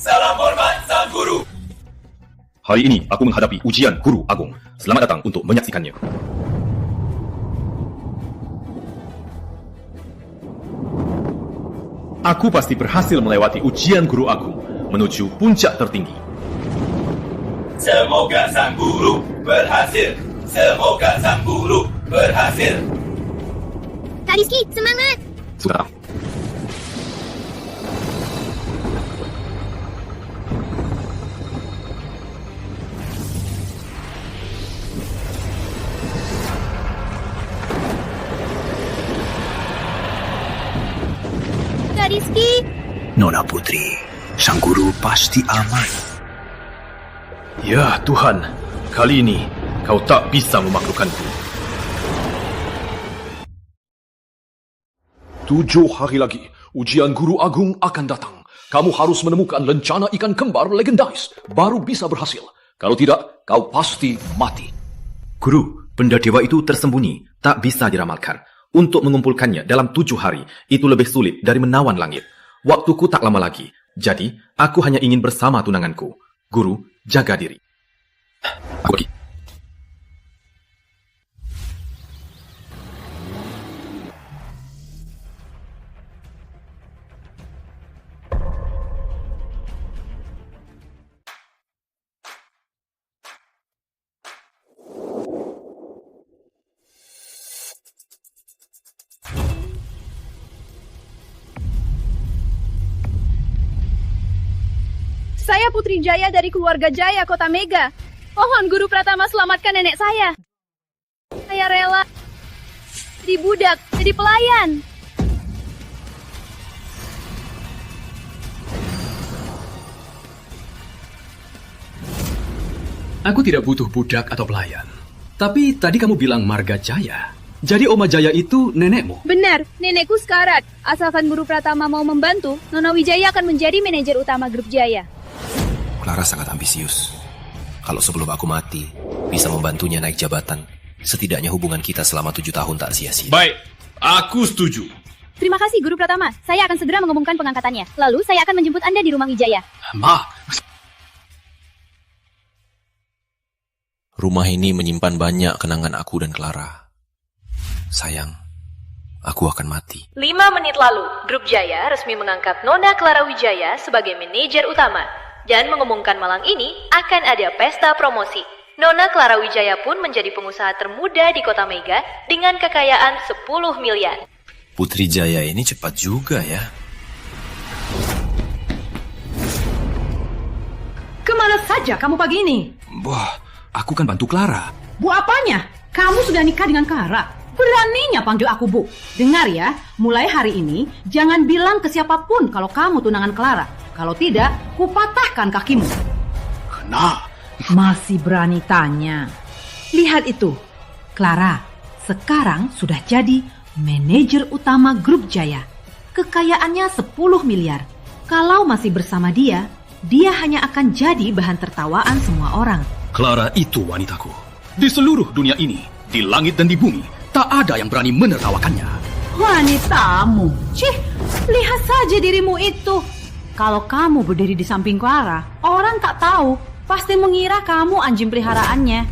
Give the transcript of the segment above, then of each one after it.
Salam hormat Sang Guru. Hari ini aku menghadapi ujian Guru Agung. Selamat datang untuk menyaksikannya. Aku pasti berhasil melewati ujian Guru Agung menuju puncak tertinggi. Semoga Sang Guru berhasil. Semoga Sang Guru berhasil. Kak Rizky, semangat! Sudah. Kak Rizky! Nona Putri, Sang Guru pasti aman. Ya Tuhan, kali ini kau tak bisa memaklukkanku. 7 hari lagi, ujian Guru Agung akan datang. Kamu harus menemukan lencana ikan kembar legendaris, baru bisa berhasil. Kalau tidak, kau pasti mati. Guru, benda dewa itu tersembunyi, tak bisa diramalkan. Untuk mengumpulkannya dalam 7 hari, itu lebih sulit dari menawan langit. Waktuku tak lama lagi, jadi aku hanya ingin bersama tunanganku. Guru, jaga diri. Aku pergi. Saya Putri Jaya dari keluarga Jaya, Kota Mega. Mohon Guru Pratama selamatkan nenek saya. Saya rela jadi budak, jadi pelayan. Aku tidak butuh budak atau pelayan. Tapi tadi kamu bilang Marga Jaya. Jadi Oma Jaya itu nenekmu? Benar, nenekku sekarat. Asalkan Guru Pratama mau membantu, Nona Wijaya akan menjadi manajer utama grup Jaya. Clara sangat ambisius. Kalau sebelum aku mati, bisa membantunya naik jabatan. Setidaknya hubungan kita selama 7 tahun tak sia-sia. Baik, aku setuju. Terima kasih Guru Pratama. Saya akan segera mengumumkan pengangkatannya. Lalu saya akan menjemput Anda di rumah Wijaya. Ma, Rumah ini menyimpan banyak kenangan aku dan Clara. Sayang, aku akan mati. 5 menit lalu, grup Jaya resmi mengangkat Nona Clara Wijaya sebagai manajer utama. Dan mengumumkan malam ini akan ada pesta promosi. Nona Clara Wijaya pun menjadi pengusaha termuda di Kota Mega dengan kekayaan 10 miliar. Putri Jaya ini cepat juga ya. Kemana saja kamu pagi ini? wah, aku kan bantu Clara. Bu apanya? Kamu sudah nikah dengan Clara. Beraninya panggil aku Bu. Dengar ya, mulai hari ini jangan bilang ke siapapun kalau kamu tunangan Clara. Kalau tidak, kupatahkan kakimu. Nah, Masih berani tanya. Lihat itu, Clara sekarang sudah jadi manajer utama grup Jaya. Kekayaannya 10 miliar. Kalau masih bersama dia hanya akan jadi bahan tertawaan semua orang. Clara itu wanitaku. Di seluruh dunia ini, di langit dan di bumi, tak ada yang berani menertawakannya. Wanitamu, cih, lihat saja dirimu itu. Kalau kamu berdiri di samping Clara, orang tak tahu, pasti mengira kamu anjing peliharaannya.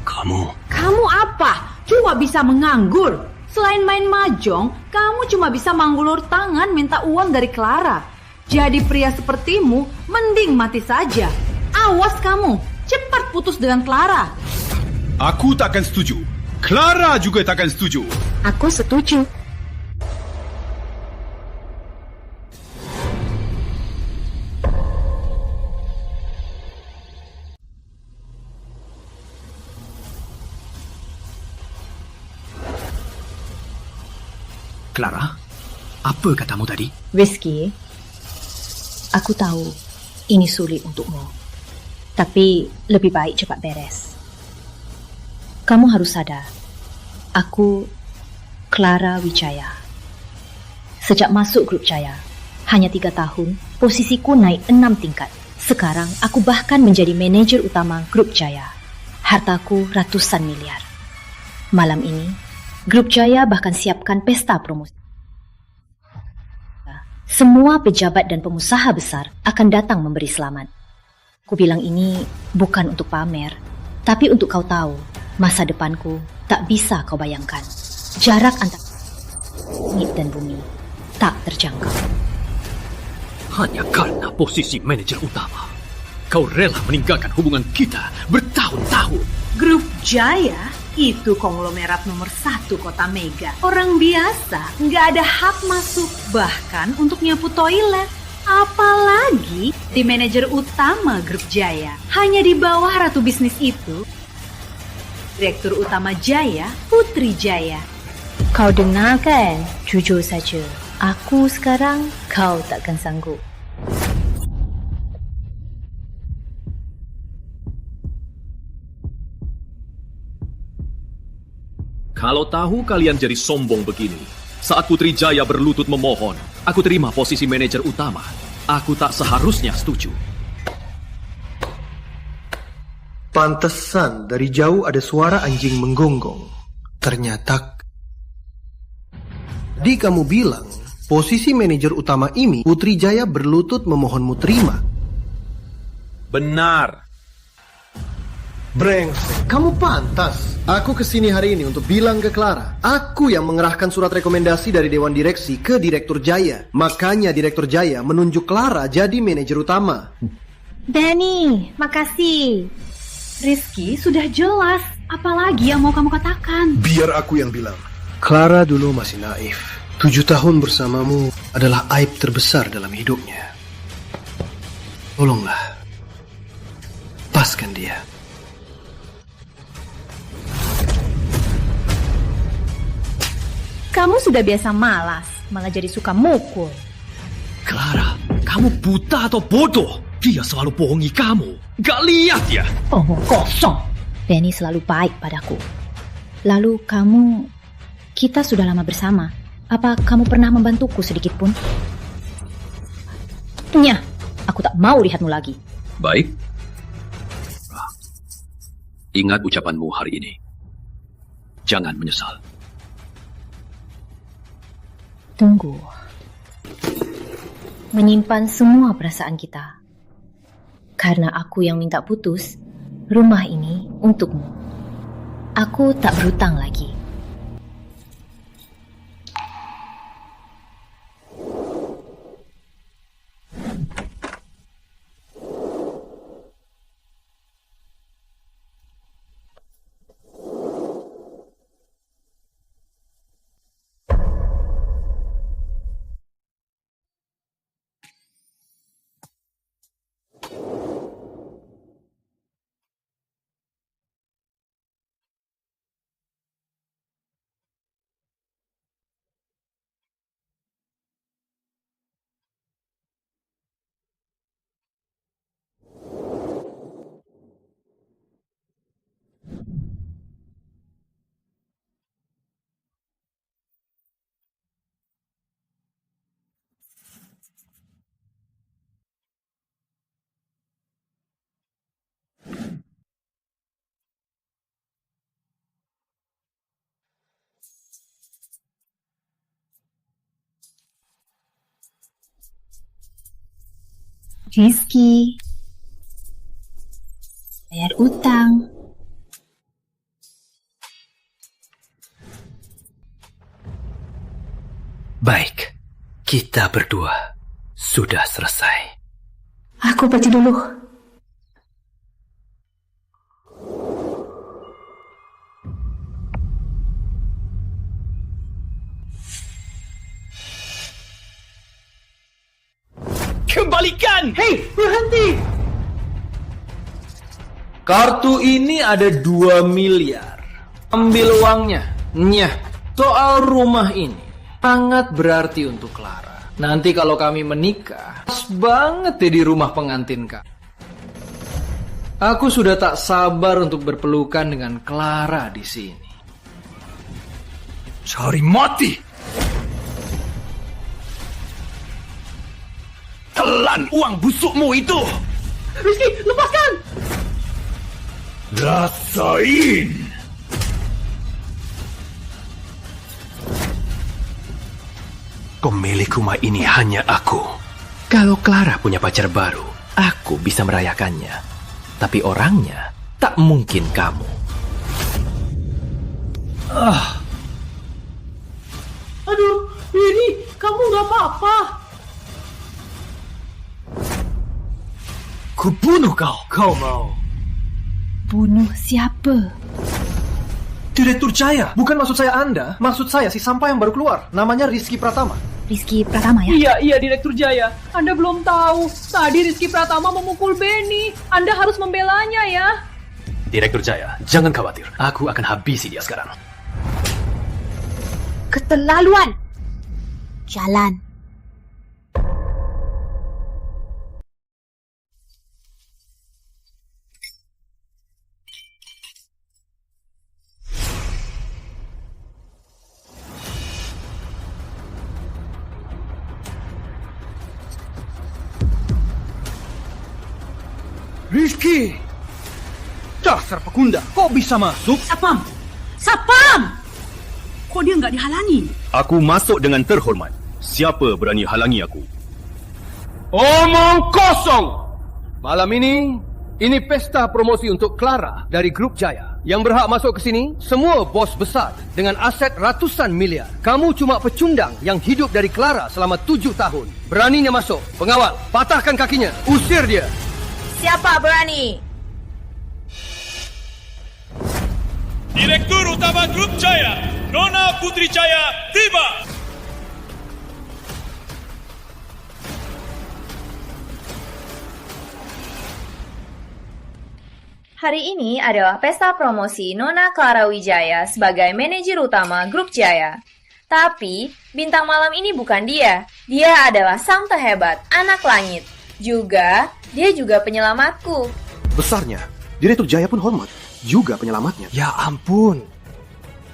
Kamu apa? Cuma bisa menganggur. Selain main mahjong, kamu cuma bisa menggulur tangan minta uang dari Clara. Jadi pria sepertimu, mending mati saja. Awas kamu, cepat putus dengan Clara. Aku takkan setuju. Clara juga takkan setuju. Aku setuju. Clara, apa katamu tadi? Rizky, aku tahu ini sulit untukmu. Tapi lebih baik cepat beres. Kamu harus sadar, aku Clara Wijaya. Sejak masuk grup Jaya, hanya 3 tahun, posisiku naik 6 tingkat. Sekarang aku bahkan menjadi manajer utama grup Jaya. Hartaku ratusan miliar. Malam ini, grup Jaya bahkan siapkan pesta promosi. semua pejabat dan pengusaha besar akan datang memberi selamat. Ku bilang ini bukan untuk pamer, tapi untuk kau tahu, masa depanku tak bisa kau bayangkan. Jarak antara langit dan bumi tak terjangkau. Hanya karena posisi manajer utama, kau rela meninggalkan hubungan kita bertahun-tahun. Grup Jaya itu konglomerat nomor 1 kota Mega. Orang biasa nggak ada hak masuk, bahkan untuk nyapu toilet. Apalagi di manajer utama Grup Jaya. Hanya di bawah ratu bisnis itu, Direktur Utama Jaya, Putri Jaya. Kau dengar kan? Jujur saja, aku sekarang kau takkan sanggup. Kalau tahu kalian jadi sombong begini, saat Putri Jaya berlutut memohon, aku terima posisi manajer utama. Aku tak seharusnya setuju. Pantesan dari jauh ada suara anjing menggonggong. Ternyata di kamu bilang posisi manajer utama ini Putri Jaya berlutut memohonmu terima. Benar. Brengsek, kamu pantas. Aku kesini hari ini untuk bilang ke Clara, aku yang mengerahkan surat rekomendasi dari Dewan Direksi ke Direktur Jaya. Makanya Direktur Jaya menunjuk Clara jadi manajer utama. Danny, makasih. Rizky sudah jelas, apalagi yang mau kamu katakan? Biar aku yang bilang. Clara dulu masih naif. 7 tahun bersamamu adalah aib terbesar dalam hidupnya. Tolonglah, lepaskan dia. Kamu sudah biasa malas, malah jadi suka mukul. Clara, kamu buta atau bodoh? Dia selalu bohongi kamu. Gak lihat ya? Omong kosong. Benny selalu baik padaku. Lalu kita sudah lama bersama. Apa kamu pernah membantuku sedikit pun? Nyah, aku tak mau lihatmu lagi. Baik. Ingat ucapanmu hari ini. Jangan menyesal. Tunggu. Menyimpan semua perasaan kita. Karena aku yang minta putus, rumah ini untukmu. Aku tak berhutang lagi. Rizky, bayar utang. Baik, kita berdua sudah selesai. Aku pergi dulu. Kembalikan! Hei, berhenti! Kartu ini ada 2 miliar. Ambil uangnya. Nyah, soal rumah ini sangat berarti untuk Clara. Nanti kalau kami menikah, pas banget deh di rumah pengantin kak. Aku sudah tak sabar untuk berpelukan dengan Clara di sini. Cari mati! Telan uang busukmu itu! Rizky, lepaskan! Rasain! Pemilik rumah ini hanya aku. Kalau Clara punya pacar baru, aku bisa merayakannya. Tapi orangnya tak mungkin kamu. Aduh, Riri, kamu nggak apa-apa. Kubunuh kau. Kau mau? Bunuh siapa? Direktur Jaya. Bukan maksud saya Anda. Maksud saya si sampah yang baru keluar. Namanya Rizky Pratama. Rizky Pratama ya? Iya, Direktur Jaya. Anda belum tahu. Tadi Rizky Pratama memukul Benny. Anda harus membelanya ya. Direktur Jaya, jangan khawatir. Aku akan habisi dia sekarang. Keterlaluan. Jalan. Rizky! Dasar pekunda, kok bisa masuk? Sapam! Sapam! Kok dia nggak dihalangi? Aku masuk dengan terhormat. Siapa berani halangi aku? Omong kosong! Malam ini pesta promosi untuk Clara dari Grup Jaya. Yang berhak masuk ke sini, semua bos besar dengan aset ratusan miliar. Kamu cuma pecundang yang hidup dari Clara selama 7 tahun. Beraninya masuk. Pengawal, patahkan kakinya. Usir dia. Siapa berani? Direktur Utama Grup Jaya, Nona Putri Jaya, tiba! Hari ini adalah pesta promosi Nona Clara Wijaya sebagai manajer utama Grup Jaya. Tapi, bintang malam ini bukan dia. Dia adalah sang terhebat, anak langit. Dia juga penyelamatku. Besarnya, Direktur Jaya pun hormat. Juga penyelamatnya. Ya ampun.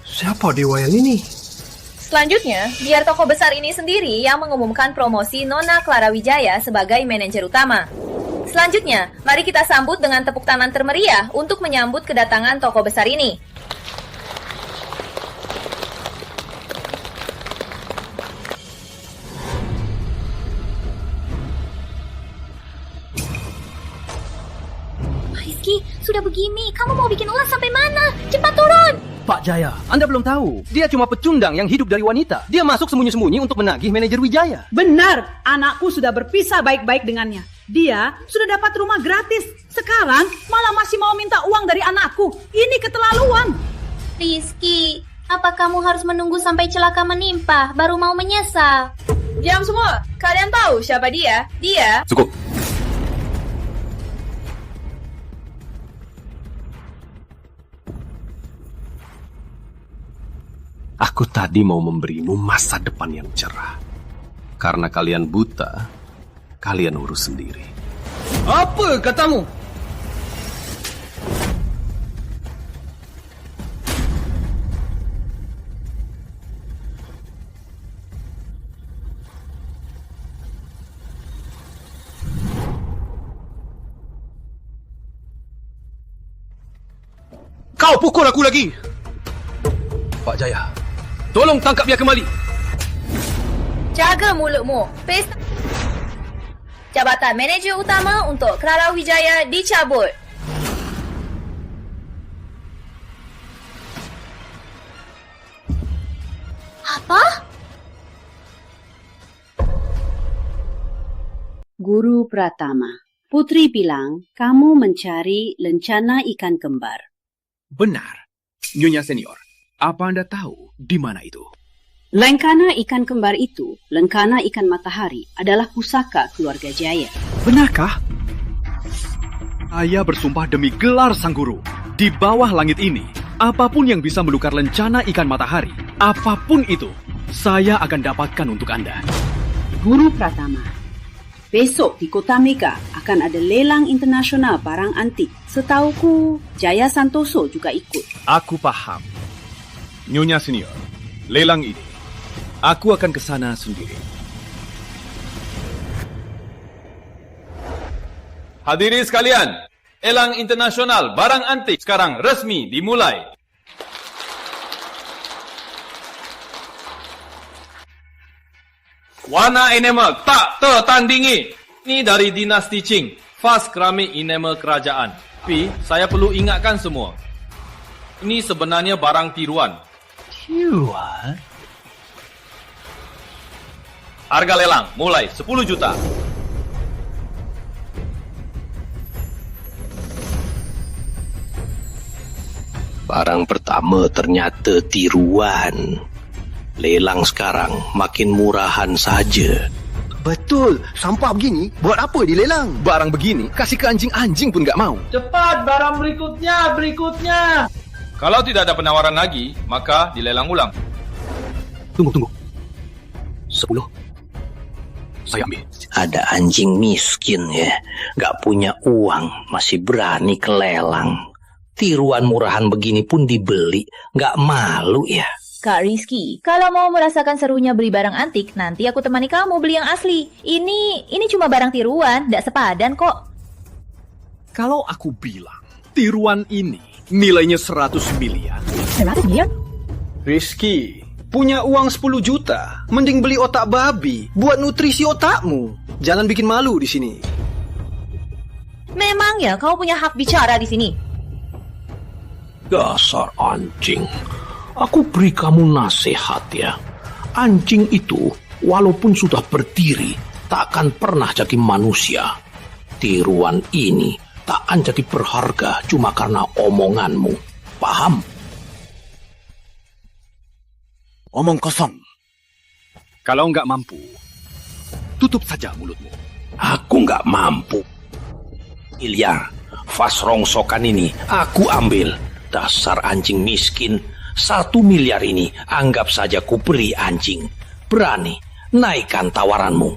Siapa dewa yang ini? Selanjutnya, biar tokoh besar ini sendiri yang mengumumkan promosi Nona Clara Wijaya sebagai manajer utama. Selanjutnya, mari kita sambut dengan tepuk tangan termeriah untuk menyambut kedatangan tokoh besar ini. Rizky, sudah begini, kamu mau bikin ulah sampai mana? Cepat turun! Pak Jaya, Anda belum tahu. Dia cuma pecundang yang hidup dari wanita. Dia masuk sembunyi-sembunyi untuk menagih manajer Wijaya. Benar, anakku sudah berpisah baik-baik dengannya. Dia sudah dapat rumah gratis. Sekarang malah masih mau minta uang dari anakku. Ini keterlaluan. Rizky, apa kamu harus menunggu sampai celaka menimpa baru mau menyesal? Diam semua, kalian tahu siapa dia? Dia... Cukup. Aku tadi mau memberimu masa depan yang cerah. Karena kalian buta, kalian urus sendiri. Apa katamu? Kau pukul aku lagi! Pak Jaya, tolong tangkap dia kembali. Jaga mulutmu. Pesta jabatan manajer utama untuk Clara Wijaya dicabut. Apa? Guru Pratama, Putri bilang kamu mencari lencana ikan kembar. Benar. Nyonya Senior, apa Anda tahu di mana itu? Lencana ikan kembar itu, lencana ikan matahari, adalah pusaka keluarga Jaya. Benarkah? Saya bersumpah demi gelar sang guru. Di bawah langit ini, apapun yang bisa menukar lencana ikan matahari, apapun itu, saya akan dapatkan untuk Anda. Guru Pratama, besok di Kota Mega akan ada lelang internasional barang antik. Setauku, Jaya Santoso juga ikut. Aku paham. Nyonya Senior, lelang ini, aku akan ke sana sendiri. Hadirin sekalian, lelang internasional barang antik sekarang resmi dimulai. Warna enamel tak tertandingi. Ini dari dinasti Qing. Vas keramik enamel kerajaan. Tapi saya perlu ingatkan semua. Ini sebenarnya barang tiruan. Tiruan? Harga lelang mulai 10 juta. Barang pertama ternyata tiruan. Lelang sekarang makin murahan saja. Betul, sampah begini buat apa dilelang? Barang begini kasih ke anjing-anjing pun gak mau. Cepat, barang berikutnya. Kalau tidak ada penawaran lagi, maka dilelang ulang. Tunggu. 10. Saya ambil. Ada anjing miskin ya, gak punya uang, masih berani kelelang. Tiruan murahan begini pun dibeli, gak malu ya. Kak Rizky, kalau mau merasakan serunya beli barang antik, nanti aku temani kamu beli yang asli. Ini cuma barang tiruan, tidak sepadan kok. Kalau aku bilang, tiruan ini nilainya 100 miliar. 100 miliar? Rizky, punya uang 10 juta, mending beli otak babi buat nutrisi otakmu. Jangan bikin malu di sini. Memang ya, kau punya hak bicara di sini. Dasar anjing. Aku beri kamu nasihat ya. Anjing itu walaupun sudah berdiri, takkan pernah jadi manusia. Tiruan ini takkan jadi berharga cuma karena omonganmu. Paham? Omong kosong. Kalau nggak mampu, tutup saja mulutmu. Aku nggak mampu. Miliar, vas rongsokan ini aku ambil. Dasar anjing miskin. 1 miliar ini anggap saja ku beri anjing. Berani, naikkan tawaranmu.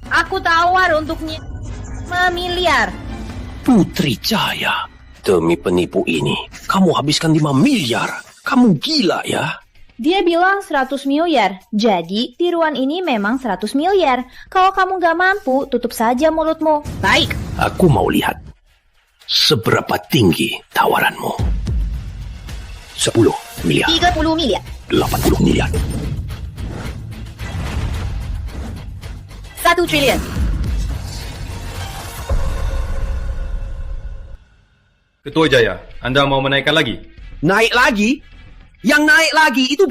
Aku tawar untuknya 5 miliar. Putri Jaya, demi penipu ini, kamu habiskan 5 miliar. Kamu gila ya? Dia bilang 100 miliar, jadi tiruan ini memang 100 miliar. Kalau kamu gak mampu, tutup saja mulutmu. Baik. Aku mau lihat seberapa tinggi tawaranmu. 10 miliar. 30 miliar. 80 miliar. 1 triliun. Ketua Jaya, Anda mau menaikkan lagi? Naik lagi? Yang naik lagi itu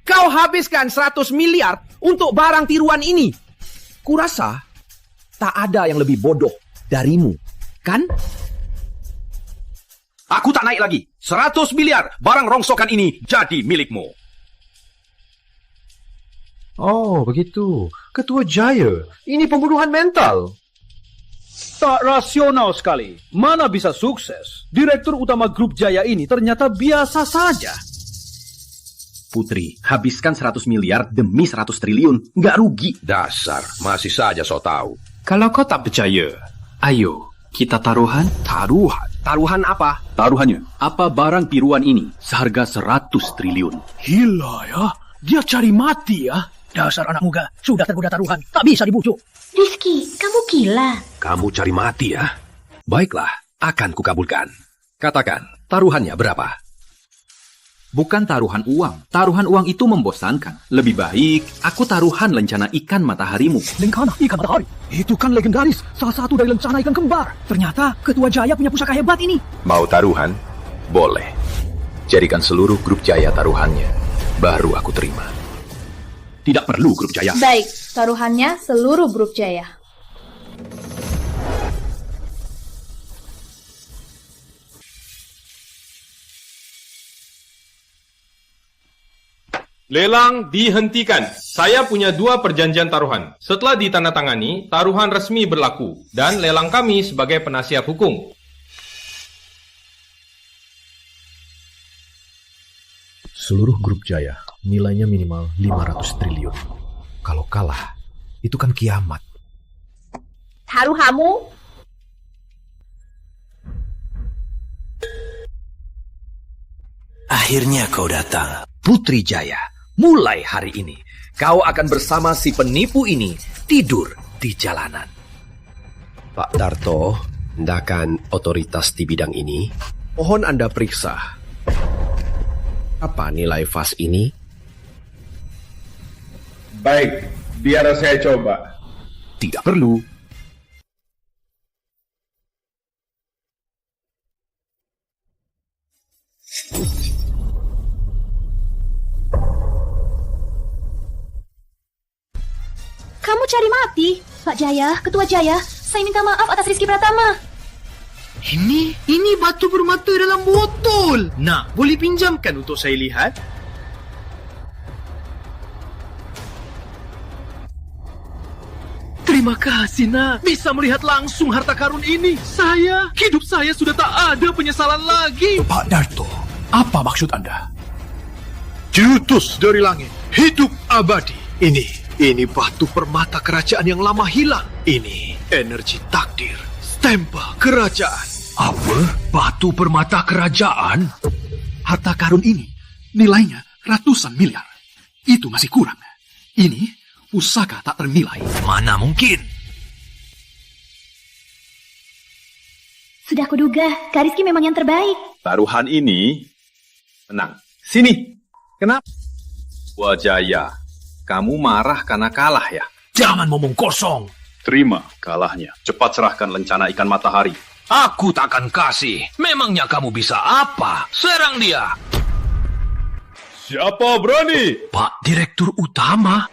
Kau habiskan 100 miliar untuk barang tiruan ini. Kurasa tak ada yang lebih bodoh darimu, kan? Aku tak naik lagi. 100 miliar barang rongsokan ini jadi milikmu. Oh, begitu. Ketua Jaya, ini pembunuhan mental. Tak rasional sekali. Mana bisa sukses? Direktur utama grup Jaya ini ternyata biasa saja. Putri, habiskan 100 miliar demi 100 triliun. Nggak rugi. Dasar, masih saja so tahu. Kalau kau tak percaya, ayo kita taruhan. Taruhan apa? Taruhannya, apa barang tiruan ini seharga 100 triliun. Gila ya. Dia cari mati ya. Dasar anak muda, sudah tergoda taruhan. Tak bisa dibujuk. Rizky, kamu gila. Kamu cari mati ya? Baiklah, akan kukabulkan. Katakan, taruhannya berapa? Bukan taruhan uang. Taruhan uang itu membosankan. Lebih baik, aku taruhan lencana ikan mataharimu. Lencana ikan matahari? Itu kan legendaris. Salah satu dari lencana ikan kembar. Ternyata Ketua Jaya punya pusaka hebat ini. Mau taruhan? Boleh. Jadikan seluruh grup Jaya taruhannya. Baru aku terima. Tidak perlu grup Jaya. Baik, taruhannya seluruh grup Jaya. Lelang dihentikan. Saya punya 2 perjanjian taruhan. Setelah ditandatangani, taruhan resmi berlaku. Dan lelang kami sebagai penasihat hukum. Seluruh grup Jaya nilainya minimal 500 triliun. Kalau kalah, itu kan kiamat. Taruhanmu? Akhirnya kau datang. Putri Jaya, mulai hari ini kau akan bersama si penipu ini tidur di jalanan. Pak Darto, hendakan otoritas di bidang ini, mohon Anda periksa. Apa nilai vas ini? Baik, biar saya coba. Tidak perlu. Kamu cari mati? Pak Jaya, Ketua Jaya, saya minta maaf atas Rizky Pratama. Ini batu permata dalam botol. Nak, boleh pinjamkan untuk saya lihat? Terima kasih, nak. Bisa melihat langsung harta karun ini. Hidup saya sudah tak ada penyesalan lagi. Pak Darto, apa maksud Anda? Diutus dari langit, hidup abadi. Ini batu permata kerajaan yang lama hilang. Ini energi takdir, stempel kerajaan. Apa? Batu permata kerajaan? Harta karun ini nilainya ratusan miliar. Itu masih kurang. Ini pusaka tak ternilai. Mana mungkin? Sudah kuduga, Kak Rizky memang yang terbaik. Taruhan ini menang. Sini. Kenapa? Wajaya, kamu marah karena kalah ya? Jangan ngomong kosong. Terima kalahnya. Cepat serahkan lencana ikan matahari. Aku takkan kasih. Memangnya kamu bisa apa? Serang dia. Siapa berani? Pak Direktur Utama.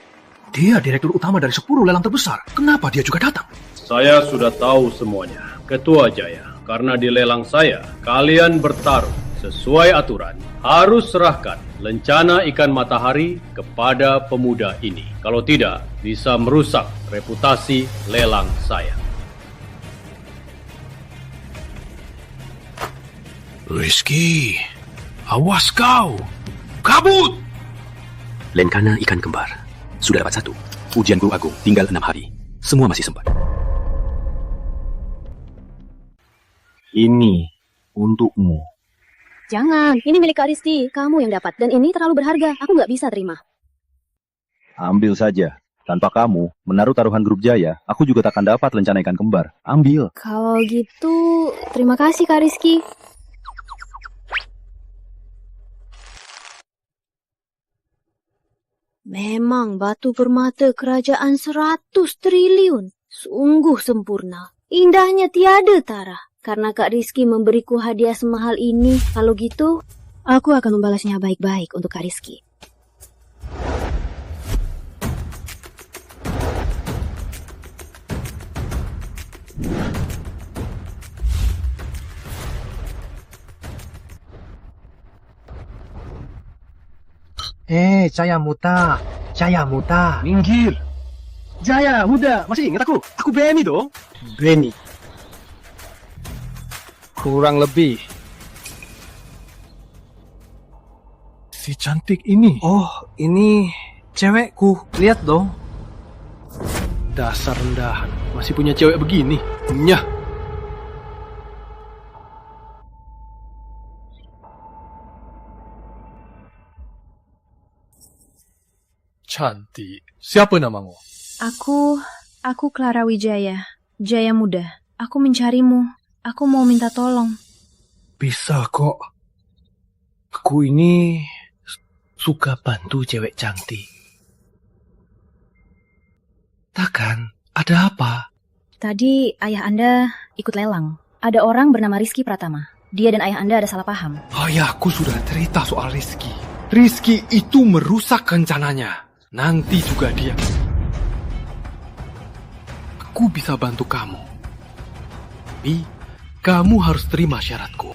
Dia direktur utama dari 10 lelang terbesar. Kenapa dia juga datang? Saya sudah tahu semuanya, Ketua Jaya. Karena di lelang saya, kalian bertarung sesuai aturan. Harus serahkan lencana ikan matahari kepada pemuda ini. Kalau tidak, bisa merusak reputasi lelang saya. Rizky, awas kau. Kabut! Lencana ikan kembar. Sudah dapat 1. Ujian Guru Agung tinggal 6 hari. Semua masih sempat. Ini untukmu. Jangan, ini milik Kak Rizky. Kamu yang dapat. Dan ini terlalu berharga. Aku nggak bisa terima. Ambil saja. Tanpa kamu, menaruh taruhan grup Jaya, aku juga takkan dapat lencana ikan kembar. Ambil. Kalau gitu, terima kasih Kak Rizky. Memang batu permata kerajaan 100 triliun. Sungguh sempurna. Indahnya tiada tara. Karena Kak Rizky memberiku hadiah semahal ini. Kalau gitu, aku akan membalasnya baik-baik untuk Kak Rizky. Jaya Muta. Jaya Muta. Minggir. Jaya, muda. Masih ingat aku? Aku Benny dong. Benny. Kurang lebih. Si cantik ini. Oh, ini cewekku. Lihat dong. Dasar rendahan. Masih punya cewek begini. Nyah. Cantik. Siapa namamu? Aku Clara Wijaya. Jaya Muda. Aku mencarimu. Aku mau minta tolong. Bisa kok. Aku ini suka bantu cewek cantik. Takkan, ada apa? Tadi ayah Anda ikut lelang. Ada orang bernama Rizky Pratama. Dia dan ayah Anda ada salah paham. Ayahku sudah cerita soal Rizky. Rizky itu merusak rencananya. Nanti juga dia. Aku bisa bantu kamu. Tapi, kamu harus terima syaratku.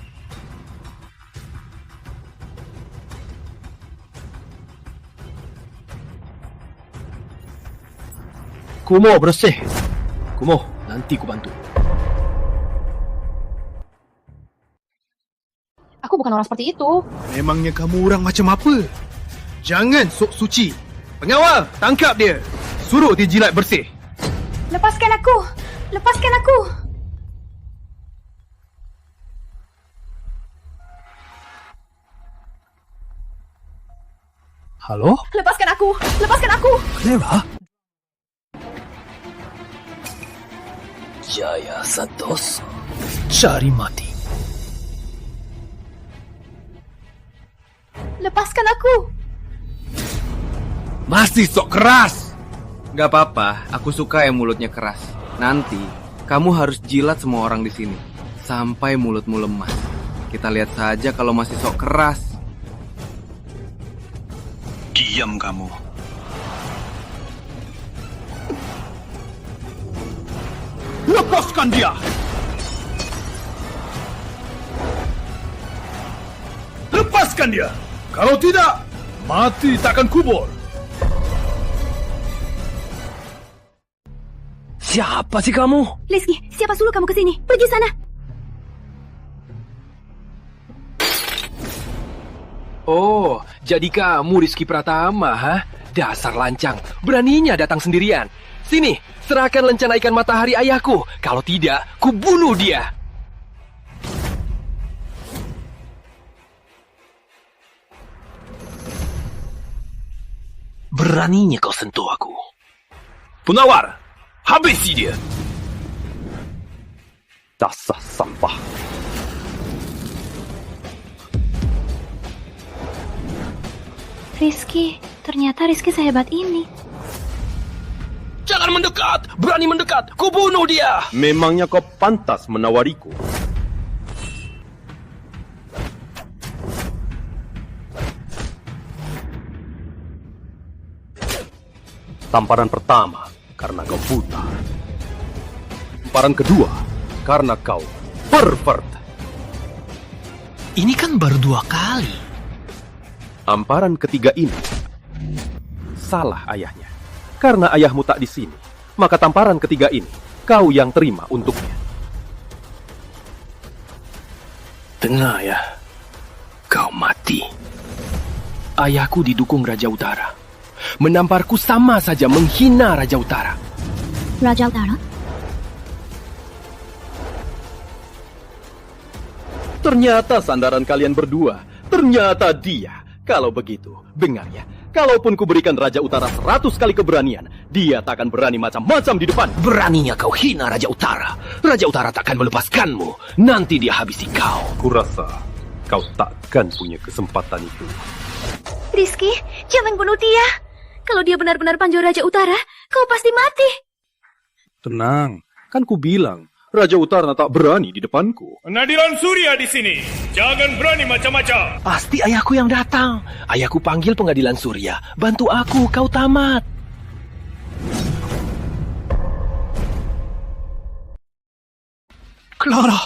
Kumo bersih. Kumo, nanti ku bantu. Aku bukan orang seperti itu. Memangnya kamu orang macam apa? Jangan sok suci. Pengawal, tangkap dia. Suruh dia jilat bersih. Lepaskan aku. Lepaskan aku. Halo? Lepaskan aku. Lepaskan aku. Clara? Jaya Santoso. Cari mati. Lepaskan aku. Masih sok keras. Gak apa-apa, aku suka yang mulutnya keras. Nanti, kamu harus jilat semua orang di sini. Sampai mulutmu lemas. Kita lihat saja kalau masih sok keras. Diam kamu. Lepaskan dia! Lepaskan dia! Kalau tidak, mati takkan kubur. Siapa sih kamu? Rizky, siapa suruh kamu ke sini? Pergi sana. Oh, jadi kamu Rizky Pratama, ha? Dasar lancang, beraninya datang sendirian. Sini, serahkan lencana ikan matahari ayahku. Kalau tidak, kubunuh dia. Beraninya kau sentuh aku. Punawar, habisi dia. Dasar sampah. Rizky, ternyata Rizky sehebat ini. Jangan mendekat, berani mendekat, kubunuh dia. Memangnya kau pantas menawariku? Tamparan pertama, karena kau buta. Tamparan kedua, karena kau pervert. Ini kan baru 2 kali. Tamparan ketiga ini, salah ayahnya. Karena ayahmu tak di sini, maka tamparan ketiga ini, kau yang terima untuknya. Dengar ya, kau mati. Ayahku didukung Raja Utara. Menamparku sama saja menghina Raja Utara. Raja Utara? Ternyata sandaran kalian berdua. Ternyata dia. Kalau begitu, dengar ya. Kalaupun kuberikan Raja Utara 100 kali keberanian, dia tak akan berani macam-macam di depan. Beraninya kau hina Raja Utara. Raja Utara takkan melepaskanmu. Nanti dia habisi kau. Kurasa kau takkan punya kesempatan itu. Rizky, jangan bunuh dia. Kalau dia benar-benar panjau Raja Utara, kau pasti mati. Tenang, kan ku bilang Raja Utara tak berani di depanku. Pengadilan Surya di sini. Jangan berani macam-macam. Pasti ayahku yang datang. Ayahku panggil pengadilan Surya. Bantu aku, kau tamat. Clara.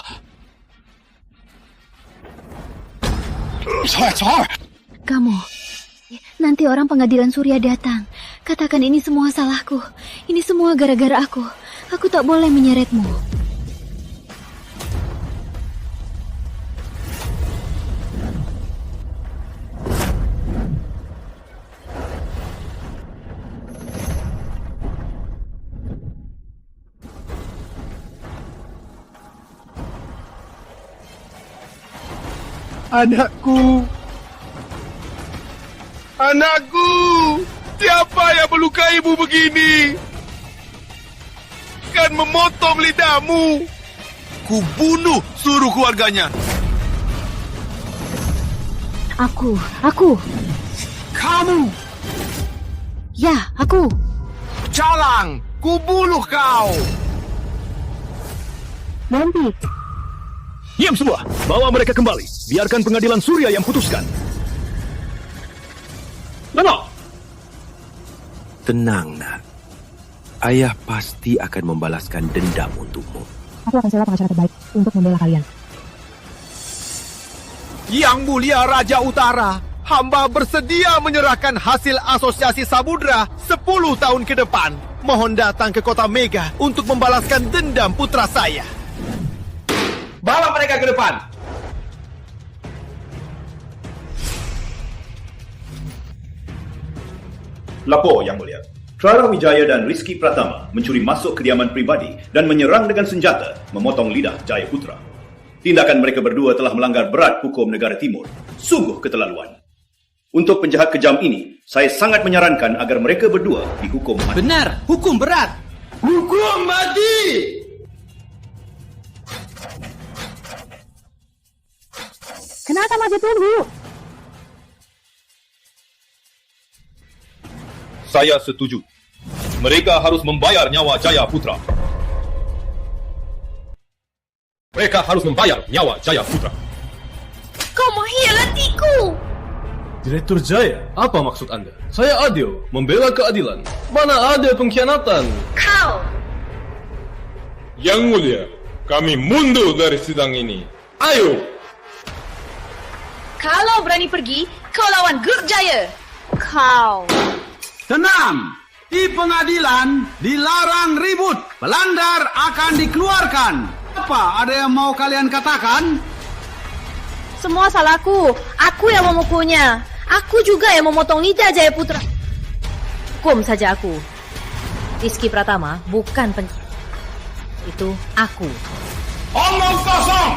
Kamu, nanti orang pengadilan Surya datang. Katakan ini semua salahku. Ini semua gara-gara aku. Aku tak boleh menyeretmu. Anakku. Anakku. Siapa yang melukaimu begini? Kan memotong lidahmu. Kubunuh seluruh keluarganya. Aku. Kamu. Ya, aku. Calang. Kubunuh kau. Nanti. Diam semua, bawa mereka kembali. Biarkan pengadilan Surya yang putuskan. Nono! Tenang, nak. Ayah pasti akan membalaskan dendam untukmu. Aku akan sewa pengacara terbaik untuk membela kalian. Yang Mulia Raja Utara, hamba bersedia menyerahkan hasil asosiasi Samudra 10 tahun ke depan. Mohon datang ke kota Mega untuk membalaskan dendam putra saya. Bawa mereka ke depan. Lapor, Yang Mulia. Clara Wijaya dan Rizky Pratama mencuri masuk kediaman pribadi dan menyerang dengan senjata, memotong lidah Jaya Putra. Tindakan mereka berdua telah melanggar berat hukum negara timur. Sungguh keterlaluan. Untuk penjahat kejam ini, saya sangat menyarankan agar mereka berdua dihukum mati. Benar, hukum berat. Hukum mati! Kenapa masih tunggu? Saya setuju. Mereka harus membayar nyawa Jaya Putra. Mereka harus membayar nyawa Jaya Putra. Kau mengkhianatiku. Direktur Jaya, apa maksud Anda? Saya adil, membela keadilan. Mana ada pengkhianatan? Kau. Yang Mulia, kami mundur dari sidang ini. Ayo! Kalau berani pergi, kau lawan Grup Jaya. Kau. Tenang! Di pengadilan dilarang ribut. Pelanggar akan dikeluarkan. Apa ada yang mau kalian katakan? Semua salahku. Aku yang memukulnya. Aku juga yang memotong lidah Jaya Putra. Hukum saja aku. Rizky Pratama bukan itu aku. Omong kosong!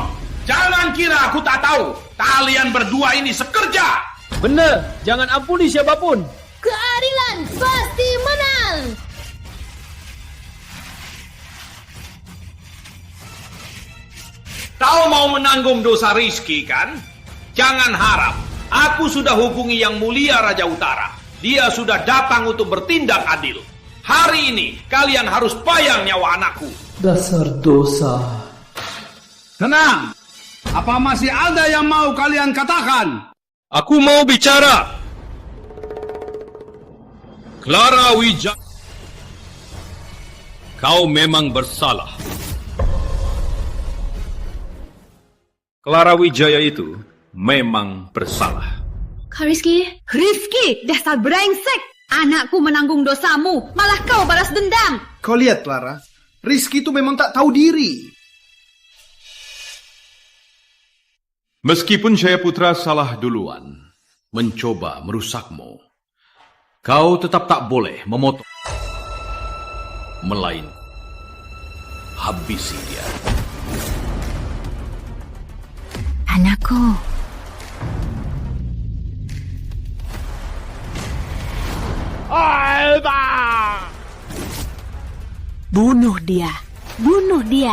Jangan kira aku tak tahu. Kalian berdua ini sekerja. Benar, jangan ampuni siapapun. Keadilan pasti menang. Kau mau menanggung dosa Rizky kan? Jangan harap. Aku sudah hubungi Yang Mulia Raja Utara. Dia sudah datang untuk bertindak adil. Hari ini kalian harus bayar nyawa anakku. Dasar dosa. Tenang! Apa masih ada yang mau kalian katakan? Aku mau bicara. Clara Wijaya, kau memang bersalah. Clara Wijaya itu memang bersalah. Kak Rizky? Rizky, dasar brengsek! Anakku menanggung dosamu, malah kau balas dendam. Kau lihat, Clara. Rizky itu memang tak tahu diri. Meskipun Jaya Putra salah duluan, mencoba merusakmu, kau tetap tak boleh memotong. Melain, habisi dia. Anakku. Bunuh dia. Bunuh dia.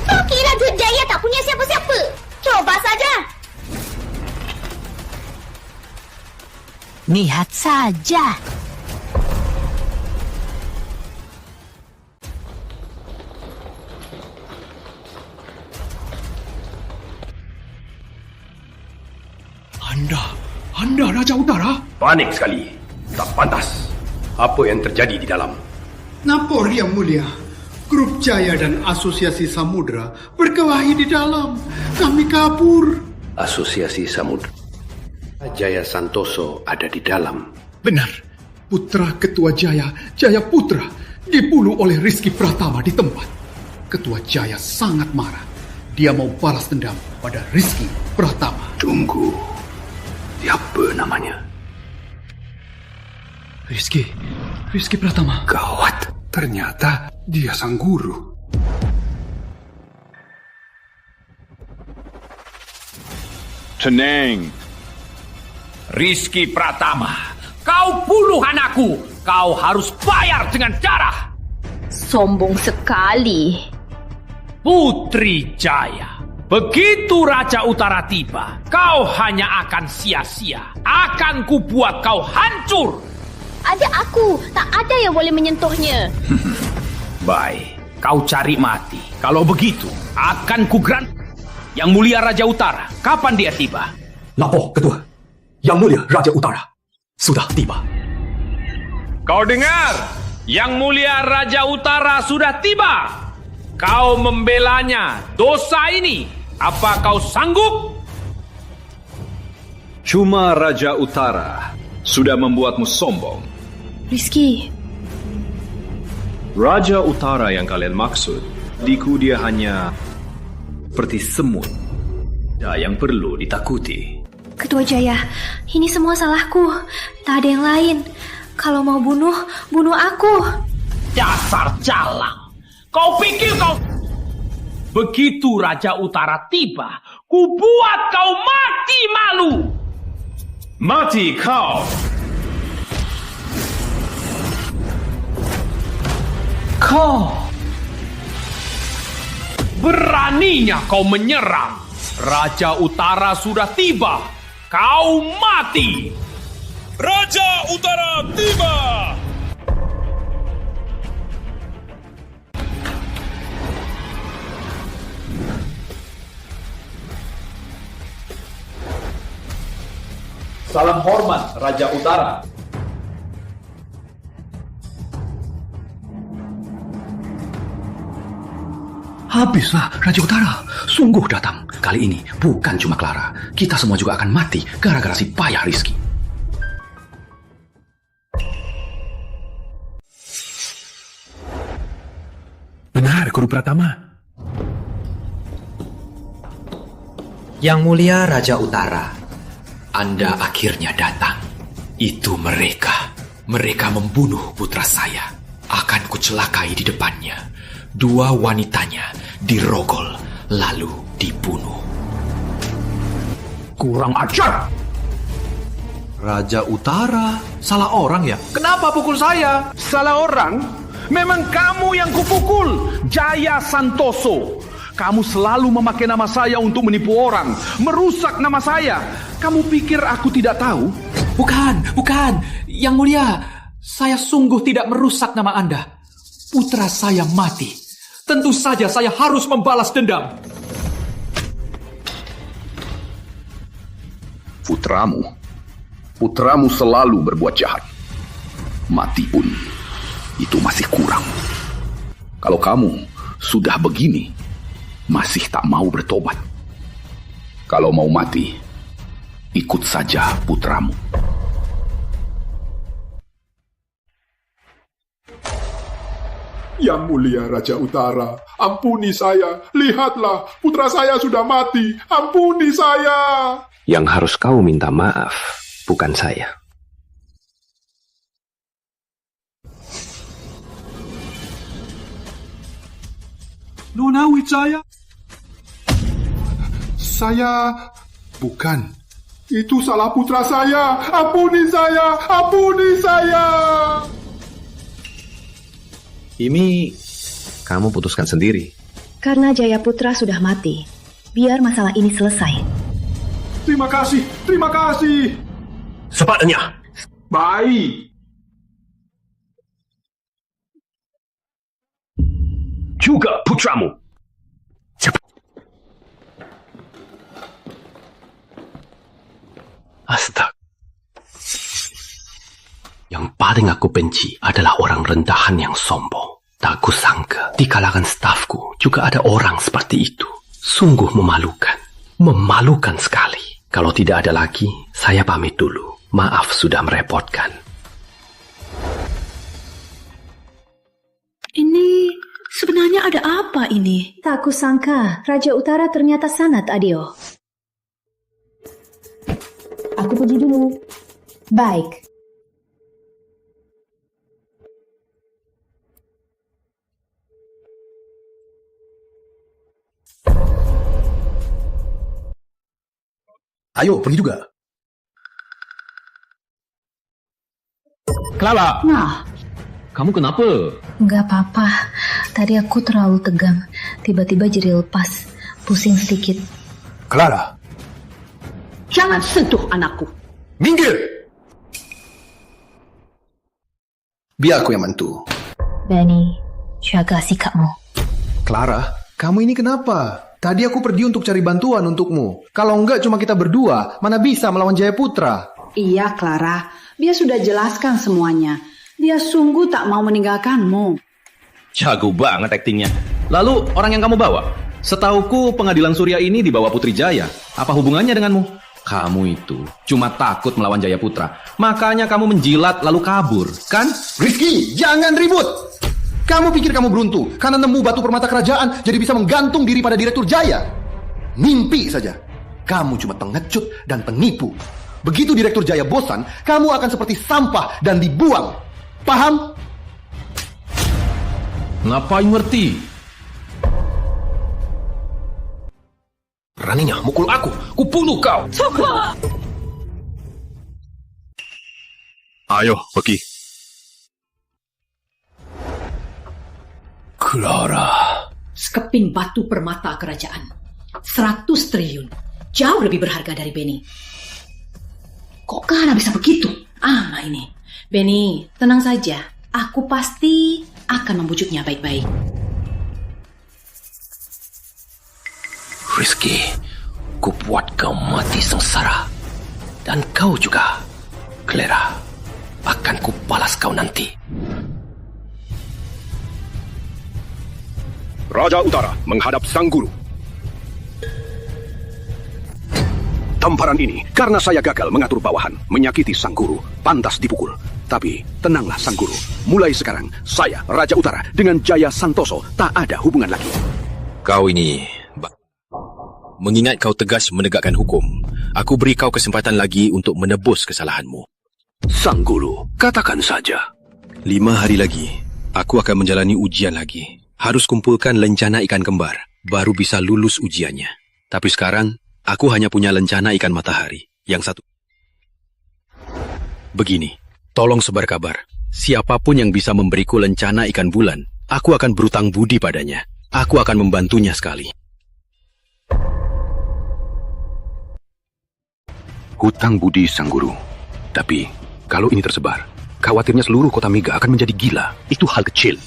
Kau kira Grup Jaya tak punya siapa-siapa? Coba saja. Lihat saja. Anda Raja Utara? Panik sekali. Tak pantas. Apa yang terjadi di dalam? Napor Yang Mulia. Grup Jaya dan Asosiasi Samudra berkelahi di dalam. Kami kabur. Asosiasi Samudra. Jaya Santoso ada di dalam. Benar. Putra Ketua Jaya, Jaya Putra, dibunuh oleh Rizky Pratama di tempat. Ketua Jaya sangat marah. Dia mau balas dendam pada Rizky Pratama. Tunggu. Siapa namanya? Rizky Pratama. Gawat. Ternyata dia sang guru. Tenang. Rizky Pratama, kau bunuh anakku. Kau harus bayar dengan darah. Sombong sekali. Putri Jaya, begitu Raja Utara tiba, kau hanya akan sia-sia. Akan kubuat kau hancur. Ada aku, tak ada yang boleh menyentuhnya. Baik, kau cari mati. Kalau begitu, akan kugrant Yang Mulia Raja Utara. Kapan dia tiba? Lapor, Ketua. Yang Mulia Raja Utara sudah tiba. Kau dengar? Yang Mulia Raja Utara sudah tiba. Kau membelanya dosa ini. Apa kau sanggup? Cuma Raja Utara sudah membuatmu sombong. Rizky. Raja Utara yang kalian maksud, diku dia hanya seperti semut. Tidak yang perlu ditakuti. Ketua Jaya, ini semua salahku. Tak ada yang lain. Kalau mau bunuh, bunuh aku. Dasar jalang. Kau pikir kau... Begitu Raja Utara tiba, ku buat kau mati malu. Mati kau! Kau... Beraninya kau menyerang. Raja Utara sudah tiba. Kau mati. Raja Utara tiba! salam hormat Raja Utara. Habislah Raja Utara. Sungguh datang. Kali ini bukan cuma Clara. Kita semua juga akan mati gara-gara si payah Rizky. Benar, Guru Pratama. Yang Mulia Raja Utara, Anda akhirnya datang. Itu mereka. Mereka membunuh putra saya. Akan kucelakai di depannya. 2 wanitanya dirogol, lalu dibunuh. Kurang ajar! Raja Utara, salah orang ya? Kenapa pukul saya? Salah orang? Memang kamu yang kupukul, Jaya Santoso. Kamu selalu memakai nama saya untuk menipu orang, merusak nama saya. Kamu pikir aku tidak tahu? Bukan. Yang Mulia, saya sungguh tidak merusak nama Anda. Putra saya mati. Tentu saja saya harus membalas dendam. Putramu selalu berbuat jahat. Mati pun itu masih kurang. Kalau kamu sudah begini, masih tak mau bertobat. Kalau mau mati, ikut saja putramu. Yang Mulia Raja Utara, ampuni saya. Lihatlah, putra saya sudah mati. Ampuni saya. Yang harus kau minta maaf, bukan saya. Nona Wijaya. Saya... Bukan. Itu salah putra saya. Ampuni saya. Ampuni saya. Ini kamu putuskan sendiri. Karena Jayaputra sudah mati, biar masalah ini selesai. Terima kasih. Terima kasih. Sepatnya. Baik. Juga putramu. Astaga. Yang paling aku benci adalah orang rendahan yang sombong. Tak kusangka di kalangan stafku juga ada orang seperti itu. Sungguh memalukan. Memalukan sekali. Kalau tidak ada lagi, saya pamit dulu. Maaf sudah merepotkan. Ini sebenarnya ada apa ini? Tak kusangka Raja Utara ternyata sangat adil. Aku pergi dulu. Baik. Ayo, pergi juga. Clara. Nah, kamu kenapa? Enggak apa-apa. Tadi aku terlalu tegang. Tiba-tiba jadi lepas. Pusing sedikit. Clara. Jangan sentuh anakku. Minggir! Biar aku yang bantu. Benny, jaga sikapmu. Clara, kamu ini kenapa? Tadi aku pergi untuk cari bantuan untukmu. Kalau enggak cuma kita berdua, mana bisa melawan Jayaputra? Iya, Clara. Dia sudah jelaskan semuanya. Dia sungguh tak mau meninggalkanmu. Jago banget aktingnya. Lalu orang yang kamu bawa? Setauku pengadilan Surya ini dibawa Putri Jaya. Apa hubungannya denganmu? Kamu itu cuma takut melawan Jayaputra. Makanya kamu menjilat lalu kabur, kan? Rizky, jangan ribut! Kamu pikir kamu beruntung karena nemu batu permata kerajaan jadi bisa menggantung diri pada Direktur Jaya? Mimpi saja. Kamu cuma pengecut dan penipu. Begitu Direktur Jaya bosan, kamu akan seperti sampah dan dibuang. Paham? Ngapain ngerti? Beraninya mukul aku, kubunuh kau. Coba. Ayo, pergi. Clara. Sekeping batu permata kerajaan. 100 triliun. Jauh lebih berharga dari Benny. Kok Clara bisa begitu? Nah ini. Benny, tenang saja. Aku pasti akan membujuknya baik-baik. Rizky, ku buat kau mati sengsara. Dan kau juga, Clara. Akan kubalas kau nanti. Raja Utara menghadap Sang Guru. Tamparan ini karena saya gagal mengatur bawahan, menyakiti Sang Guru, pantas dipukul. Tapi tenanglah Sang Guru, mulai sekarang saya, Raja Utara, dengan Jaya Santoso tak ada hubungan lagi. Kau ini, mengingat kau tegas menegakkan hukum, aku beri kau kesempatan lagi untuk menebus kesalahanmu. Sang Guru, katakan saja. 5 hari lagi, aku akan menjalani ujian lagi. Harus kumpulkan lencana ikan kembar, baru bisa lulus ujiannya. Tapi sekarang, aku hanya punya lencana ikan matahari. Yang satu. Begini, tolong sebar kabar. Siapapun yang bisa memberiku lencana ikan bulan, aku akan berutang budi padanya. Aku akan membantunya sekali. Hutang budi Sang Guru. Tapi, kalau ini tersebar, khawatirnya seluruh kota Mega akan menjadi gila. Itu hal kecil.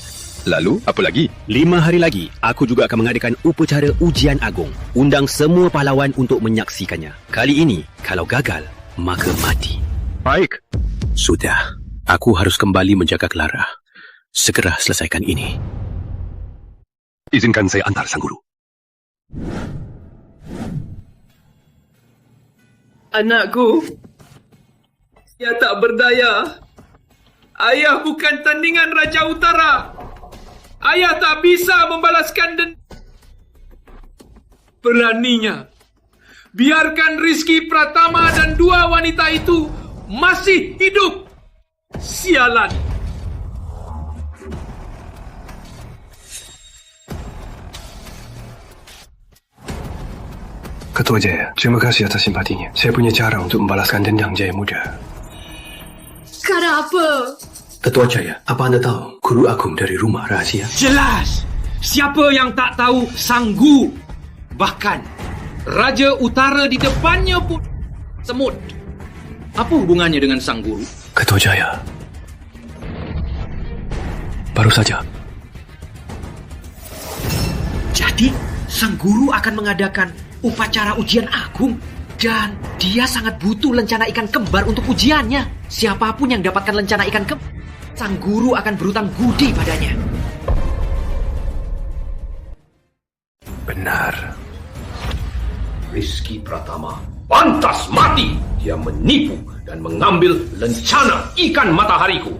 Lalu, apa lagi? 5 hari lagi, aku juga akan mengadakan upacara ujian agung. Undang semua pahlawan untuk menyaksikannya. Kali ini, kalau gagal, maka mati. Baik. Sudah, aku harus kembali menjaga Clara. Segera selesaikan ini. Izinkan saya antar Sang Guru. Anakku, dia tak berdaya. Ayah bukan tandingan Raja Utara. Ayah tak bisa membalaskan dendam. Beraninya, biarkan Rizky Pratama dan 2 wanita itu masih hidup. Sialan. Ketua Jaya, terima kasih atas simpatinya. Saya punya cara untuk membalaskan dendam Jaya Muda. Cara apa? Ketua Jaya, apa Anda tahu guru agung dari rumah rahasia? Jelas. Siapa yang tak tahu Sang Guru? Bahkan Raja Utara di depannya pun semut. Apa hubungannya dengan Sang Guru? Ketua Jaya, baru saja. Jadi Sang Guru akan mengadakan upacara ujian agung. Dan dia sangat butuh lencana ikan kembar untuk ujiannya. Siapapun yang dapatkan lencana ikan kembar, Sang Guru akan berutang budi padanya. Benar. Rizky Pratama pantas mati. Dia menipu dan mengambil lencana ikan matahariku.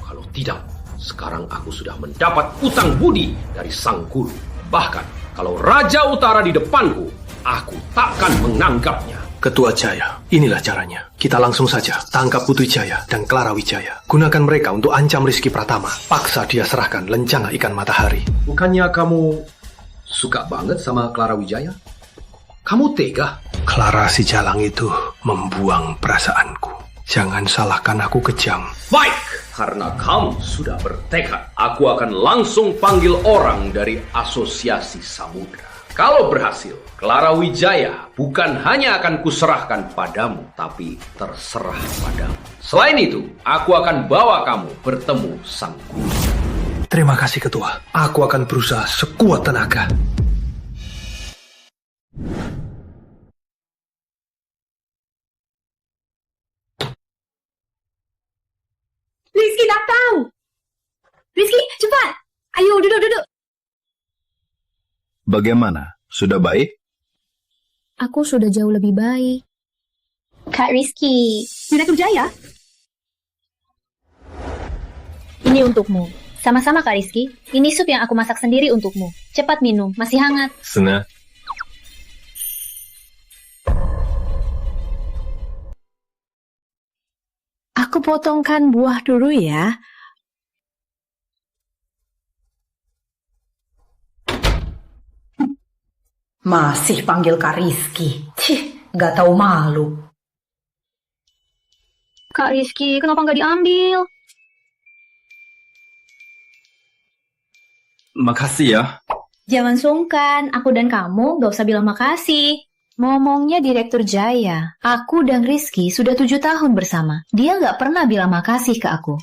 Kalau tidak, sekarang aku sudah mendapat utang budi dari Sang Guru. Bahkan, kalau Raja Utara di depanku, aku takkan menganggapnya. Ketua Jaya, inilah caranya. Kita langsung saja tangkap Putri Jaya dan Clara Wijaya. Gunakan mereka untuk ancam Rizky Pratama. Paksa dia serahkan lencana ikan matahari. Bukannya kamu suka banget sama Clara Wijaya? Kamu tega? Clara si Jalang itu membuang perasaanku. Jangan salahkan aku kejam. Baik, karena kamu sudah bertekad, aku akan langsung panggil orang dari Asosiasi Samudra. Kalau berhasil, Clara Wijaya bukan hanya akan kuserahkan padamu, tapi terserah padamu. Selain itu, aku akan bawa kamu bertemu Sang Guru. Terima kasih Ketua. Aku akan berusaha sekuat tenaga. Rizky datang. Rizky, cepat. Ayo, duduk. Bagaimana? Sudah baik? Aku sudah jauh lebih baik. Kak Rizky. Direktur Jaya. Ini untukmu. Sama-sama Kak Rizky. Ini sup yang aku masak sendiri untukmu. Cepat minum, masih hangat. Sena. Aku potongkan buah dulu ya. Masih panggil Kak Rizky. Gak tahu malu. Kak Rizky, kenapa nggak diambil? Makasih ya. Jangan sungkan, aku dan kamu gak usah bilang makasih. Ngomongnya Direktur Jaya, aku dan Rizky sudah 7 tahun bersama. Dia gak pernah bilang makasih ke aku.